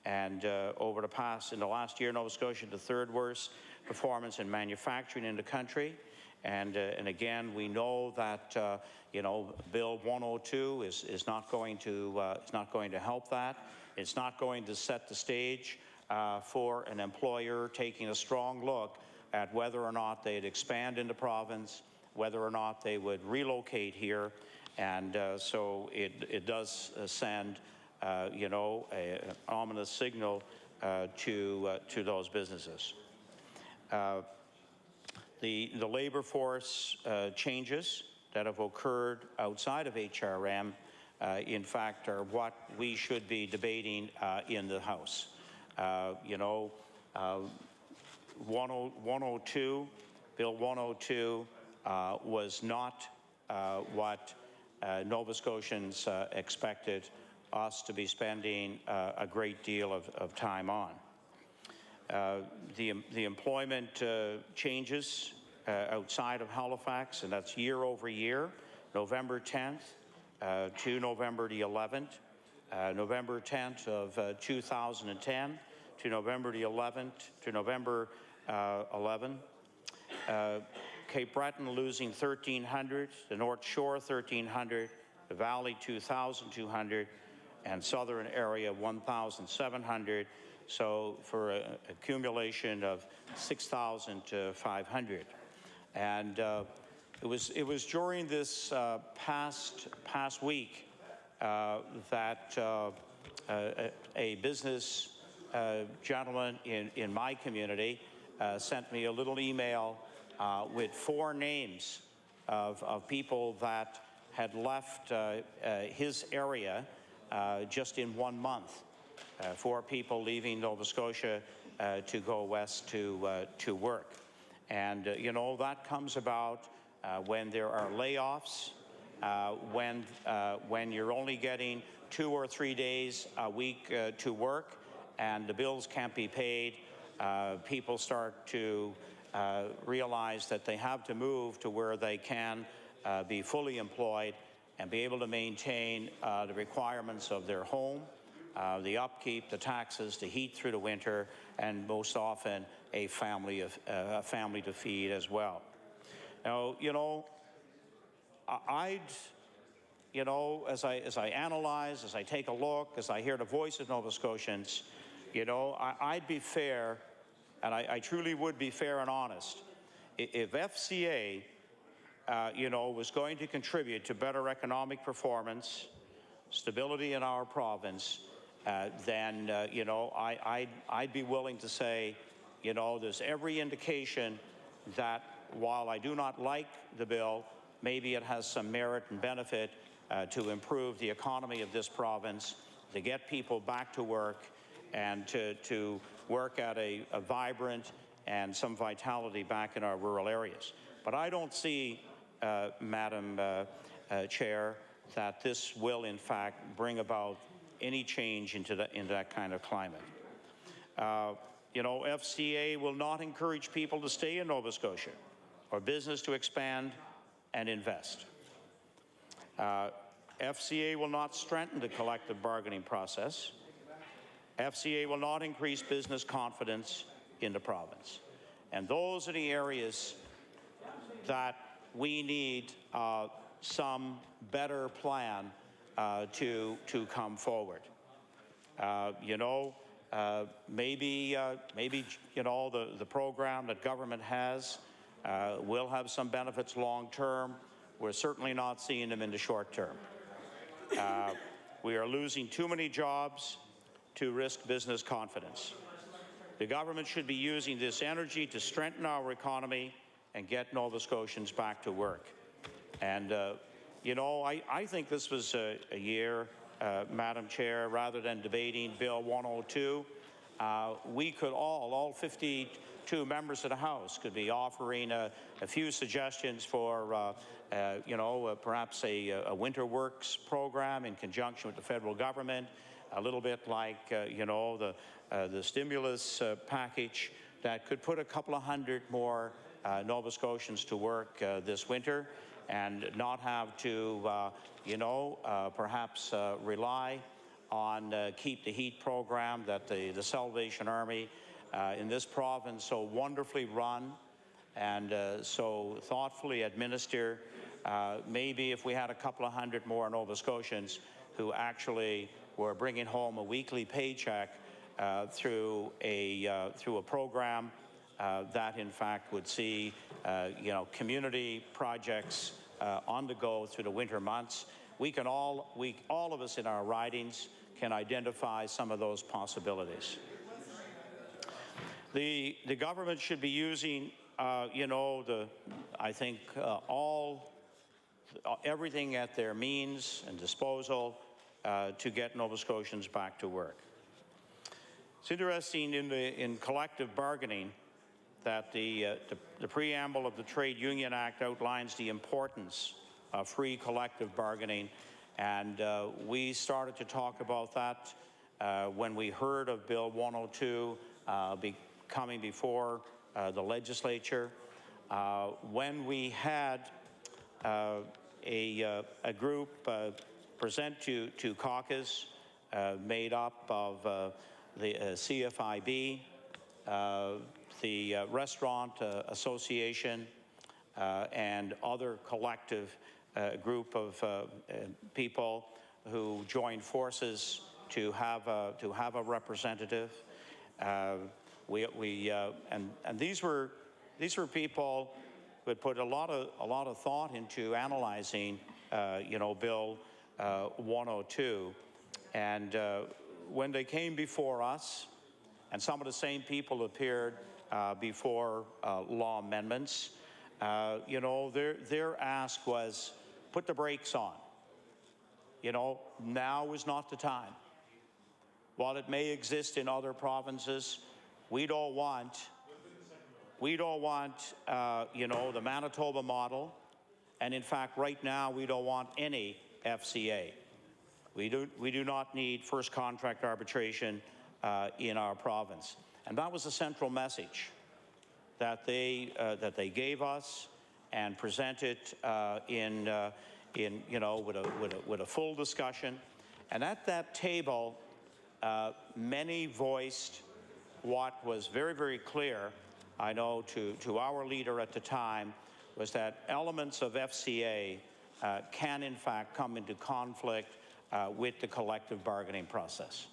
F: And in the last year, Nova Scotia had the 3rd worst performance in manufacturing in the country. And again, we know that you know, Bill 102 is not going to help that. It's not going to set the stage for an employer taking a strong look at whether or not they'd expand in the province, whether or not they would relocate here, And so it does send, you know, an ominous signal to those businesses. The labor force changes that have occurred outside of HRM, in fact, are what we should be debating in the House. You know, 102, Bill 102 was not what Nova Scotians expected us to be spending a great deal of time on. The employment changes outside of Halifax, and that's year over year, November 10th to November the 11th, November 10th of 2010 to November the 11th to November 11. Cape Breton losing 1,300, the North Shore 1,300, the Valley 2,200, and Southern area 1,700. So for an accumulation of 6,500. And it was during this past week that a business gentleman in my community sent me a little email with 4 names of people that had left his area just in 1 month. 4 people leaving Nova Scotia to go west to work. And, you know, that comes about when there are layoffs, when you're only getting 2 or 3 days a week to work and the bills can't be paid. People start to realize that they have to move to where they can be fully employed and be able to maintain the requirements of their home, the upkeep, the taxes, the heat through the winter, and most often a family to feed as well. Now, you know, you know, as I analyze, as I take a look, as I hear the voice of Nova Scotians, you know, I'd be fair, and I truly would be fair and honest. If FCA, you know, was going to contribute to better economic performance, stability in our province, then, you know, I'd be willing to say, you know, there's every indication that while I do not like the bill, maybe it has some merit and benefit to improve the economy of this province, to get people back to work, and to work at a vibrant and some vitality back in our rural areas. But I don't see, Madam Chair, that this will in fact bring about any change into that kind of climate. You know, FCA will not encourage people to stay in Nova Scotia or business to expand and invest. FCA will not strengthen the collective bargaining process. FCA will not increase business confidence in the province. And those are the areas that we need some better plan to come forward. You know, maybe you know, the program that government has will have some benefits long term. We're certainly not seeing them in the short term. We are losing too many jobs to risk business confidence. The government should be using this energy to strengthen our economy and get Nova Scotians back to work. And, you know, I think this was a year, Madam Chair, rather than debating Bill 102, we could all 52 members of the House could be offering a few suggestions for, you know, perhaps a winter works program in conjunction with the federal government, a little bit like, you know, the stimulus package that could put a couple of hundred more Nova Scotians to work this winter and not have to, you know, perhaps rely on Keep the Heat program that the Salvation Army in this province so wonderfully run and so thoughtfully administer. Maybe if we had a couple of hundred more Nova Scotians who actually were bringing home a weekly paycheck through a program that in fact would see you know, community projects on the go through the winter months. All of us in our ridings can identify some of those possibilities. The government should be using, I think, everything at their means and disposal to get Nova Scotians back to work. It's interesting in collective bargaining that the preamble of the Trade Union Act outlines the importance of free collective bargaining, and we started to talk about that when we heard of Bill 102 coming before the legislature. When we had a group present to caucus made up of the CFIB, the Restaurant Association, and other collective group of people who joined forces to have a representative. And these were people who had put a lot of thought into analyzing, Bill 102, and when they came before us, and some of the same people appeared before law amendments, their ask was, put the brakes on. Now is not the time. While it may exist in other provinces, we don't want, the Manitoba model, and in fact, right now, we don't want any FCA. We do not need first contract arbitration in our province, and that was the central message that they gave us and presented with a full discussion. And at that table, many voiced what was very, very clear, I know, to our leader at the time, was that elements of FCA can in fact come into conflict with the collective bargaining process.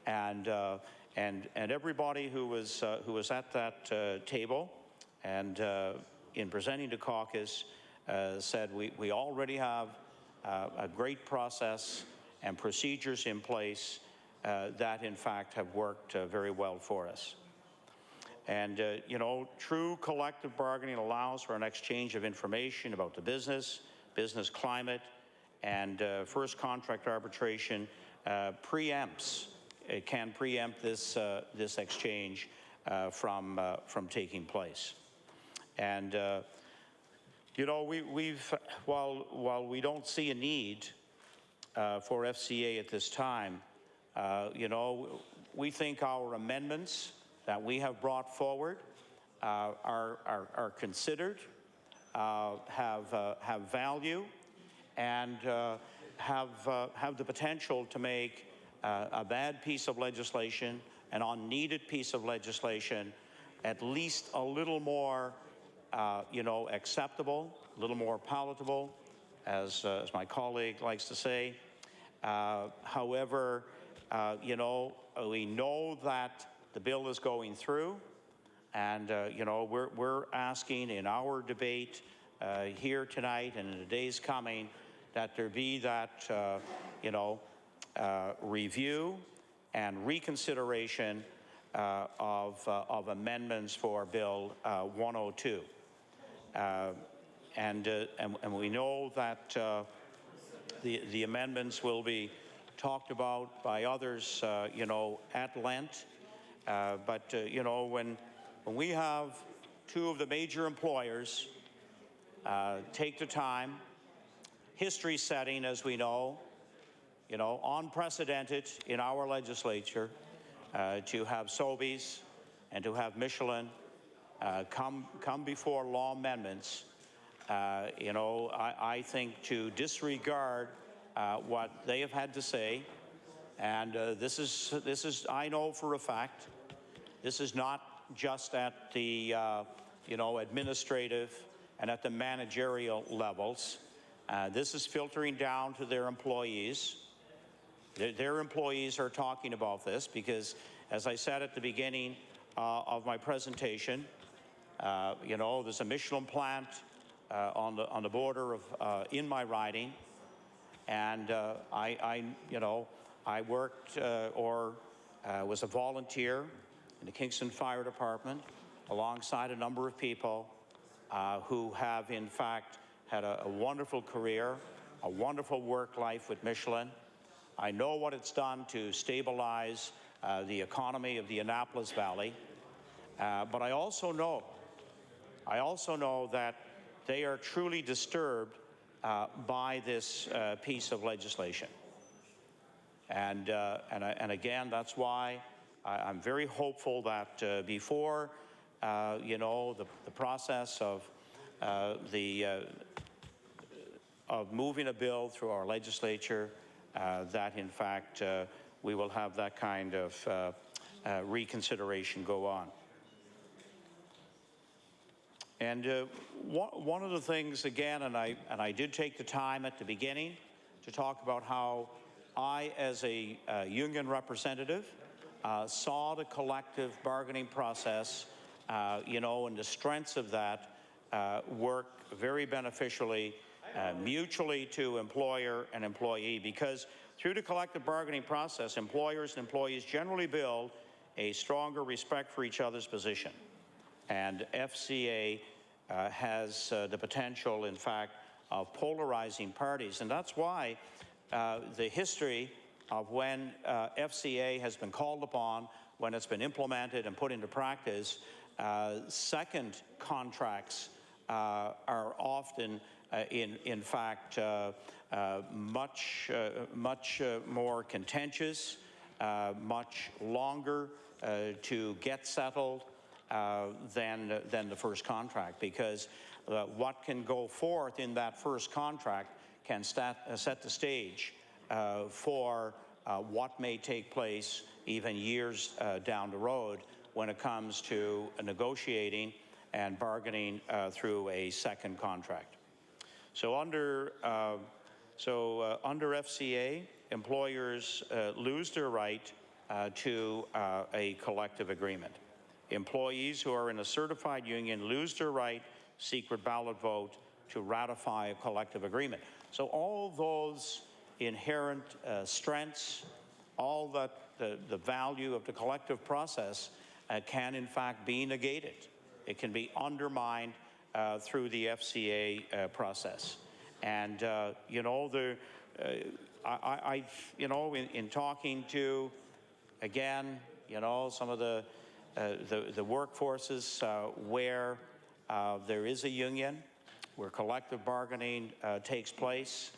F: And everybody who was at that table and in presenting to caucus said we already have a great process and procedures in place that in fact have worked very well for us. And true collective bargaining allows for an exchange of information about the business climate, and first contract arbitration can preempt this exchange from taking place. And while we don't see a need for FCA at this time, we think our amendments that we have brought forward are considered, have value, and have the potential to make a bad piece of legislation, an unneeded piece of legislation, at least a little more, acceptable, a little more palatable, as my colleague likes to say. However, we know that the bill is going through, and we're asking in our debate here tonight and in the days coming that there be that review and reconsideration of amendments for Bill 102, and we know that the amendments will be talked about by others, at length. But when we have two of the major employers take the time, history setting, as we know, unprecedented in our legislature, to have Sobeys and to have Michelin come before law amendments, I think to disregard what they have had to say, and this is I know for a fact, this is not just at the administrative and at the managerial levels. This is filtering down to their employees. Their employees are talking about this because, as I said at the beginning of my presentation, there's a Michelin plant on the border of in my riding, and I worked was a volunteer in the Kingston Fire Department alongside a number of people who have in fact had a wonderful career, a wonderful work life with Michelin. I know what it's done to stabilize the economy of the Annapolis Valley, but I also know that they are truly disturbed by this piece of legislation. And again, that's why I'm very hopeful that before the process of moving a bill through our legislature, that in fact we will have that kind of reconsideration go on. And one of the things, again, and I did take the time at the beginning to talk about how I, as a union representative, saw the collective bargaining process, and the strengths of that work very beneficially, mutually to employer and employee, because through the collective bargaining process, employers and employees generally build a stronger respect for each other's position. And FCA has the potential, in fact, of polarizing parties. And that's why the history of when FCA has been called upon, when it's been implemented and put into practice, second contracts are often, in fact, much more contentious, much longer to get settled than the first contract, because what can go forth in that first contract can set the stage for what may take place even years down the road when it comes to negotiating and bargaining through a second contract. So under FCA, employers lose their right to a collective agreement. Employees who are in a certified union lose their right, secret ballot vote, to ratify a collective agreement. So all those inherent strengths, all that the value of the collective process can in fact be negated. It can be undermined through the FCA process. And in talking to, again, some of the workforces where there is a union, where collective bargaining takes place,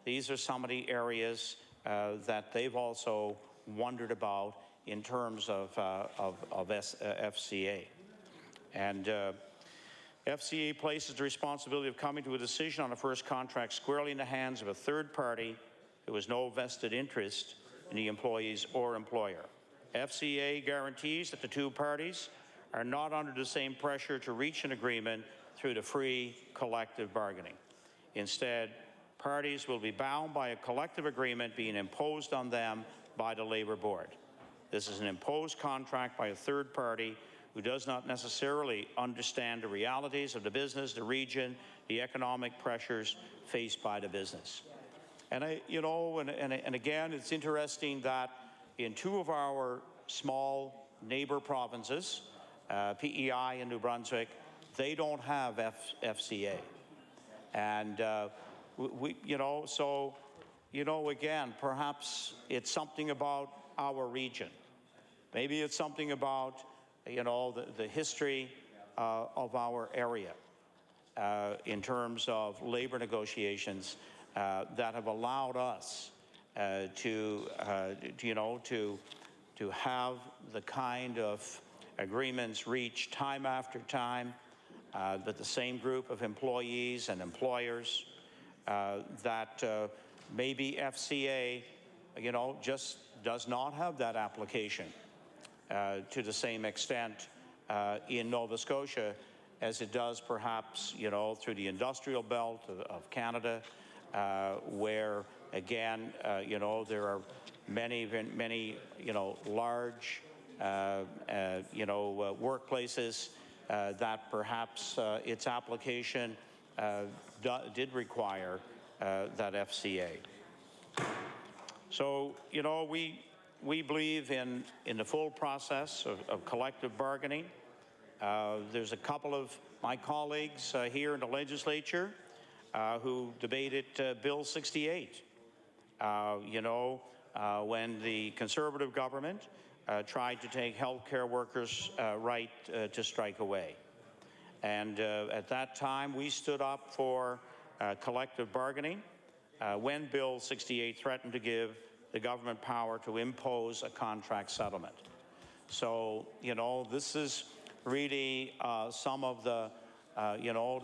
F: these are some of the areas that they've also wondered about in terms of FCA. And FCA places the responsibility of coming to a decision on a first contract squarely in the hands of a third party who has no vested interest in the employees or employer. FCA guarantees that the two parties are not under the same pressure to reach an agreement through the free collective bargaining. Instead, parties will be bound by a collective agreement being imposed on them by the Labour Board. This is an imposed contract by a third party who does not necessarily understand the realities of the business, the region, the economic pressures faced by the business. And again, it's interesting that in two of our small neighbor provinces, PEI and New Brunswick, they don't have FCA. And again, perhaps it's something about our region. Maybe it's something about, the history of our area in terms of labor negotiations that have allowed us to have the kind of agreements reached time after time with the same group of employees and employers that maybe FCA, just does not have that application to the same extent in Nova Scotia as it does perhaps, through the industrial belt of Canada, where again, there are many, large, workplaces that perhaps its application did require that FCA. So, you know, we believe in the full process of collective bargaining. There's a couple of my colleagues here in the legislature who debated Bill 68. You know, when the Conservative government tried to take healthcare workers' right to strike away. And at that time, we stood up for collective bargaining when Bill 68 threatened to give the government power to impose a contract settlement. So, you know, this is really some of the, you know,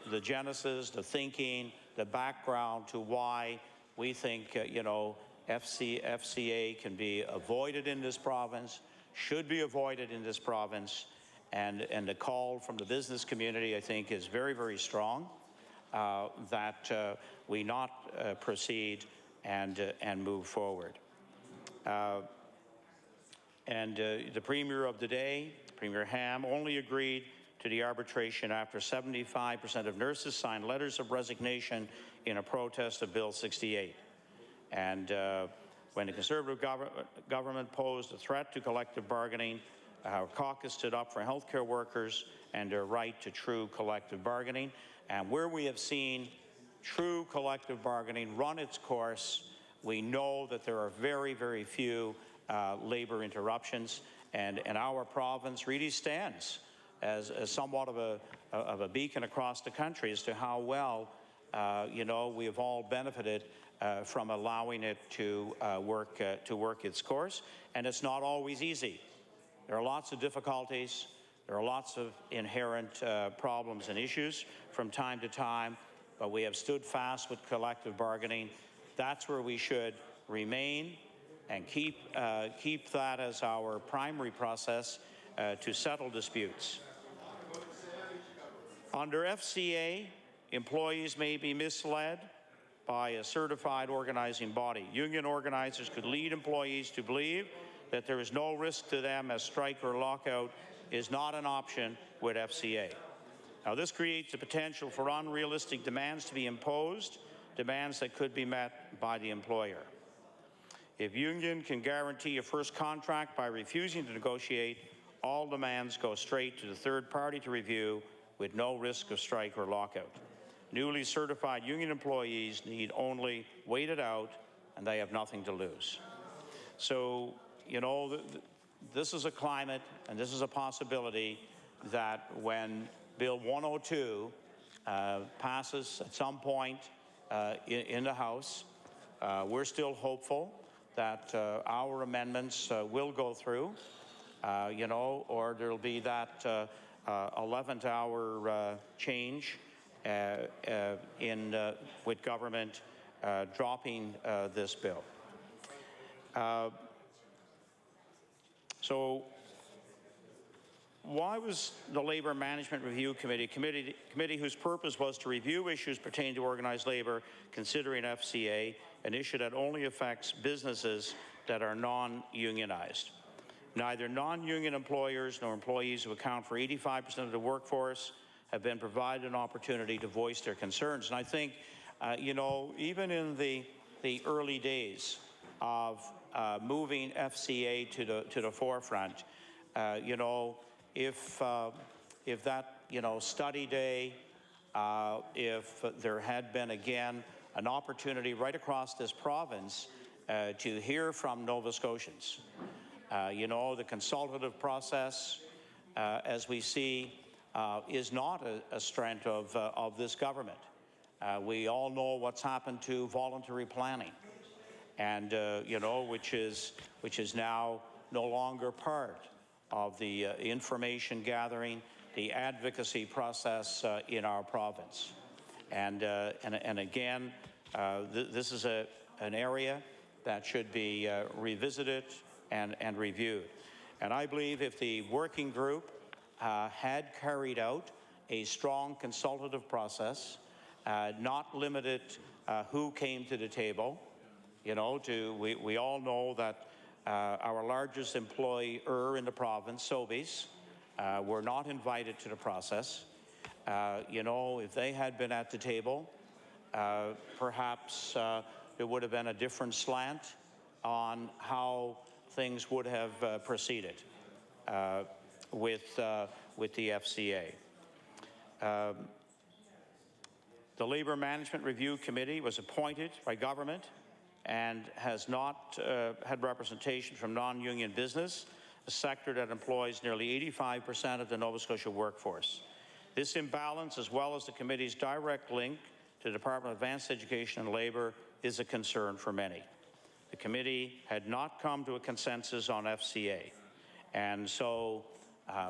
F: the genesis, the thinking, the background to why we think, you know, FCA can be avoided in this province, should be avoided in this province, and the call from the business community, I think, is very, very strong that we not proceed and move forward. The Premier of the day, Premier Ham, only agreed to the arbitration after 75% of nurses signed letters of resignation in a protest of Bill 68. And when the Conservative government posed a threat to collective bargaining, our caucus stood up for healthcare workers and their right to true collective bargaining. And where we have seen true collective bargaining run its course, we know that there are very, very few labor interruptions, and our province really stands as somewhat of a beacon across the country as to how well, you know, we have all benefited from allowing it to work its course. And it's not always easy. There are lots of difficulties. There are lots of inherent problems and issues from time to time, but we have stood fast with collective bargaining. That's where we should remain and keep that as our primary process to settle disputes. Under FCA, employees may be misled by a certified organizing body. Union organizers could lead employees to believe that there is no risk to them as strike or lockout is not an option with FCA. Now, this creates the potential for unrealistic demands to be imposed, demands that could be met by the employer. If union can guarantee a first contract by refusing to negotiate, all demands go straight to the third party to review with no risk of strike or lockout. Newly certified union employees need only wait it out, and they have nothing to lose. So, you know, this is a climate and this is a possibility that when Bill 102 passes at some point in the House, we're still hopeful that our amendments will go through, you know, or there'll be that 11th hour change with government dropping this bill. So why was the Labour Management Review Committee whose purpose was to review issues pertaining to organized labour considering FCA, an issue that only affects businesses that are non-unionized? Neither non-union employers nor employees who account for 85% of the workforce have been provided an opportunity to voice their concerns. And I think, you know, even in the early days of moving FCA to the forefront, you know, if that, you know, study day, if there had been again an opportunity right across this province to hear from Nova Scotians, you know, the consultative process, as we see, is not a strength of this government. We all know what's happened to voluntary planning, and you know, which is now no longer part of the information gathering, the advocacy process in our province. And again, this is an area that should be revisited and reviewed. And I believe if the working group had carried out a strong consultative process, not limited who came to the table, you know, we all know that our largest employer in the province, Sobeys, were not invited to the process. You know, if they had been at the table, perhaps there would have been a different slant on how things would have proceeded with the FCA. The Labour Management Review Committee was appointed by government and has not had representation from non-union business, a sector that employs nearly 85% of the Nova Scotia workforce. This imbalance, as well as the committee's direct link to the Department of Advanced Education and Labour, is a concern for many. The committee had not come to a consensus on FCA, and so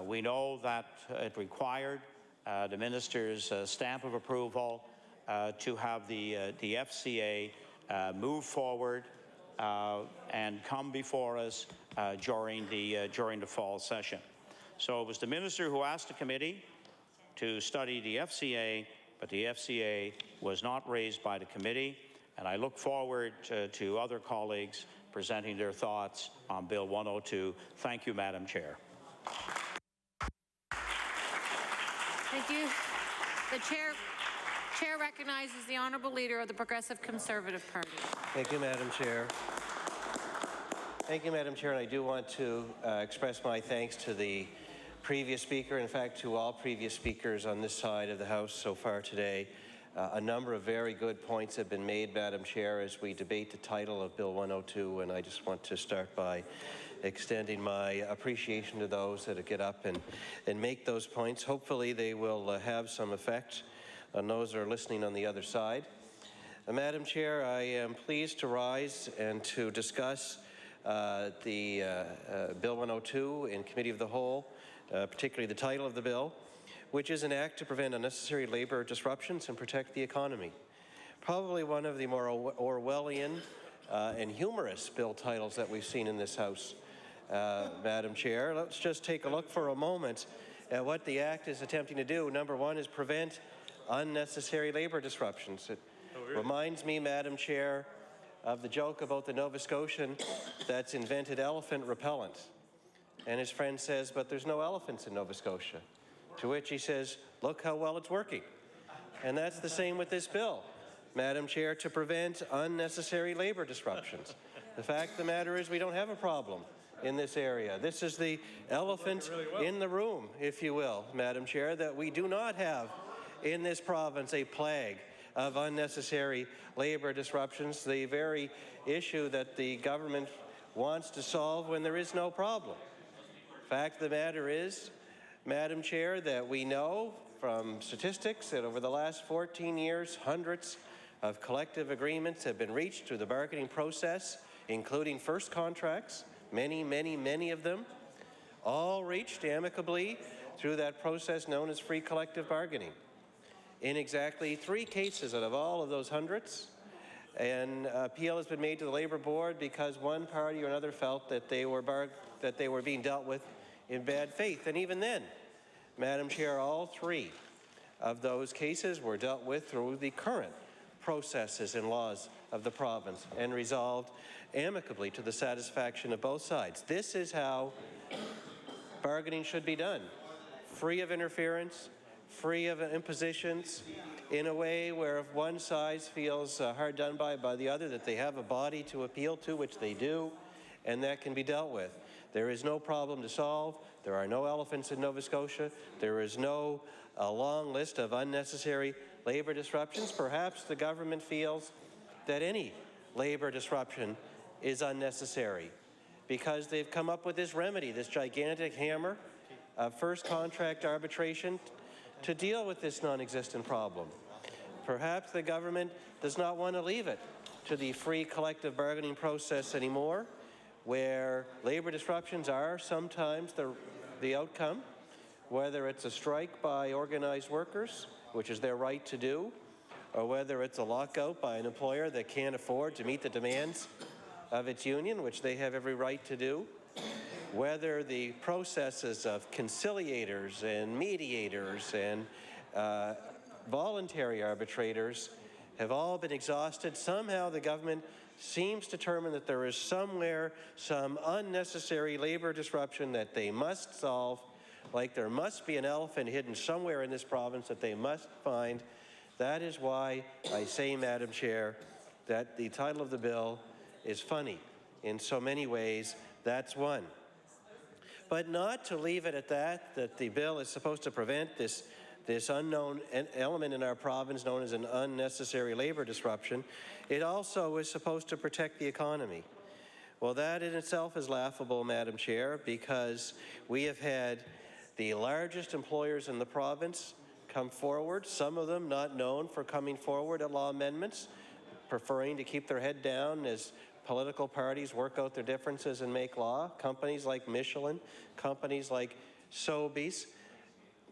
F: we know that it required the minister's stamp of approval to have the FCA move forward and come before us during the fall session. So it was the minister who asked the committee to study the FCA, but the FCA was not raised by the committee, and I look forward to other colleagues presenting their thoughts on Bill 102. Thank you, Madam Chair.
G: Thank you. The chair recognizes the Honourable Leader of the Progressive Conservative Party.
H: Thank you, Madam Chair. Thank you, Madam Chair. And I do want to express my thanks to the previous speaker, in fact, to all previous speakers on this side of the House so far today. A number of very good points have been made, Madam Chair, as we debate the title of Bill 102, and I just want to start by extending my appreciation to those that get up and make those points. Hopefully they will have some effect on those that are listening on the other side. Madam Chair, I am pleased to rise and to discuss the Bill 102 in Committee of the Whole, particularly the title of the bill, which is an act to prevent unnecessary labour disruptions and protect the economy. Probably one of the more Orwellian and humorous bill titles that we've seen in this House, Madam Chair. Let's just take a look for a moment at what the Act is attempting to do. Number one is prevent unnecessary labour disruptions. It reminds me, Madam Chair, of the joke about the Nova Scotian that's invented elephant repellent. And his friend says, but there's no elephants in Nova Scotia. To which he says, look how well it's working. And that's the same with this bill, Madam Chair, to prevent unnecessary labour disruptions. The fact of the matter is we don't have a problem in this area. This is the elephant in the room, if you will, Madam Chair, that we do not have in this province a plague of unnecessary labour disruptions, the very issue that the government wants to solve when there is no problem. Fact of the matter is, Madam Chair, that we know from statistics that over the last 14 years, hundreds of collective agreements have been reached through the bargaining process, including first contracts, many of them, all reached amicably through that process known as free collective bargaining. In exactly 3 cases out of all of those hundreds, an appeal has been made to the Labour Board because one party or another felt that they were being dealt with in bad faith. And even then, Madam Chair, all 3 of those cases were dealt with through the current processes and laws of the province and resolved amicably to the satisfaction of both sides. This is how bargaining should be done, free of interference, free of impositions, in a way where if one side feels hard done by the other, that they have a body to appeal to, which they do, and that can be dealt with. There is no problem to solve. There are no elephants in Nova Scotia. There is no long list of unnecessary labour disruptions. Perhaps the government feels that any labour disruption is unnecessary because they've come up with this remedy, this gigantic hammer of first contract arbitration to deal with this non-existent problem. Perhaps the government does not want to leave it to the free collective bargaining process anymore, where labour disruptions are sometimes the outcome, whether it's a strike by organized workers, which is their right to do, or whether it's a lockout by an employer that can't afford to meet the demands of its union, which they have every right to do, whether the processes of conciliators and mediators and voluntary arbitrators have all been exhausted. Somehow the government seems determined that there is somewhere some unnecessary labour disruption that they must solve like there must be an elephant hidden somewhere in this province that they must find. That is why I say, Madam Chair, that the title of the bill is funny. In so many ways, that's one. But not to leave it at that the bill is supposed to prevent this unknown element in our province known as an unnecessary labor disruption. It also is supposed to protect the economy. Well, that in itself is laughable, Madam Chair, because we have had the largest employers in the province come forward, some of them not known for coming forward at law amendments, preferring to keep their head down as political parties work out their differences and make law. Companies like Michelin, companies like Sobeys,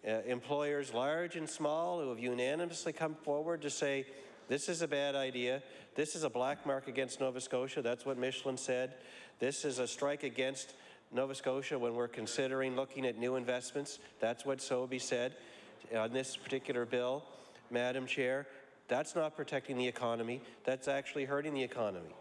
H: employers large and small who have unanimously come forward to say, this is a bad idea. This is a black mark against Nova Scotia. That's what Michelin said. This is a strike against Nova Scotia when we're considering looking at new investments. That's what Sobey said on this particular bill. Madam Chair, that's not protecting the economy. That's actually hurting the economy.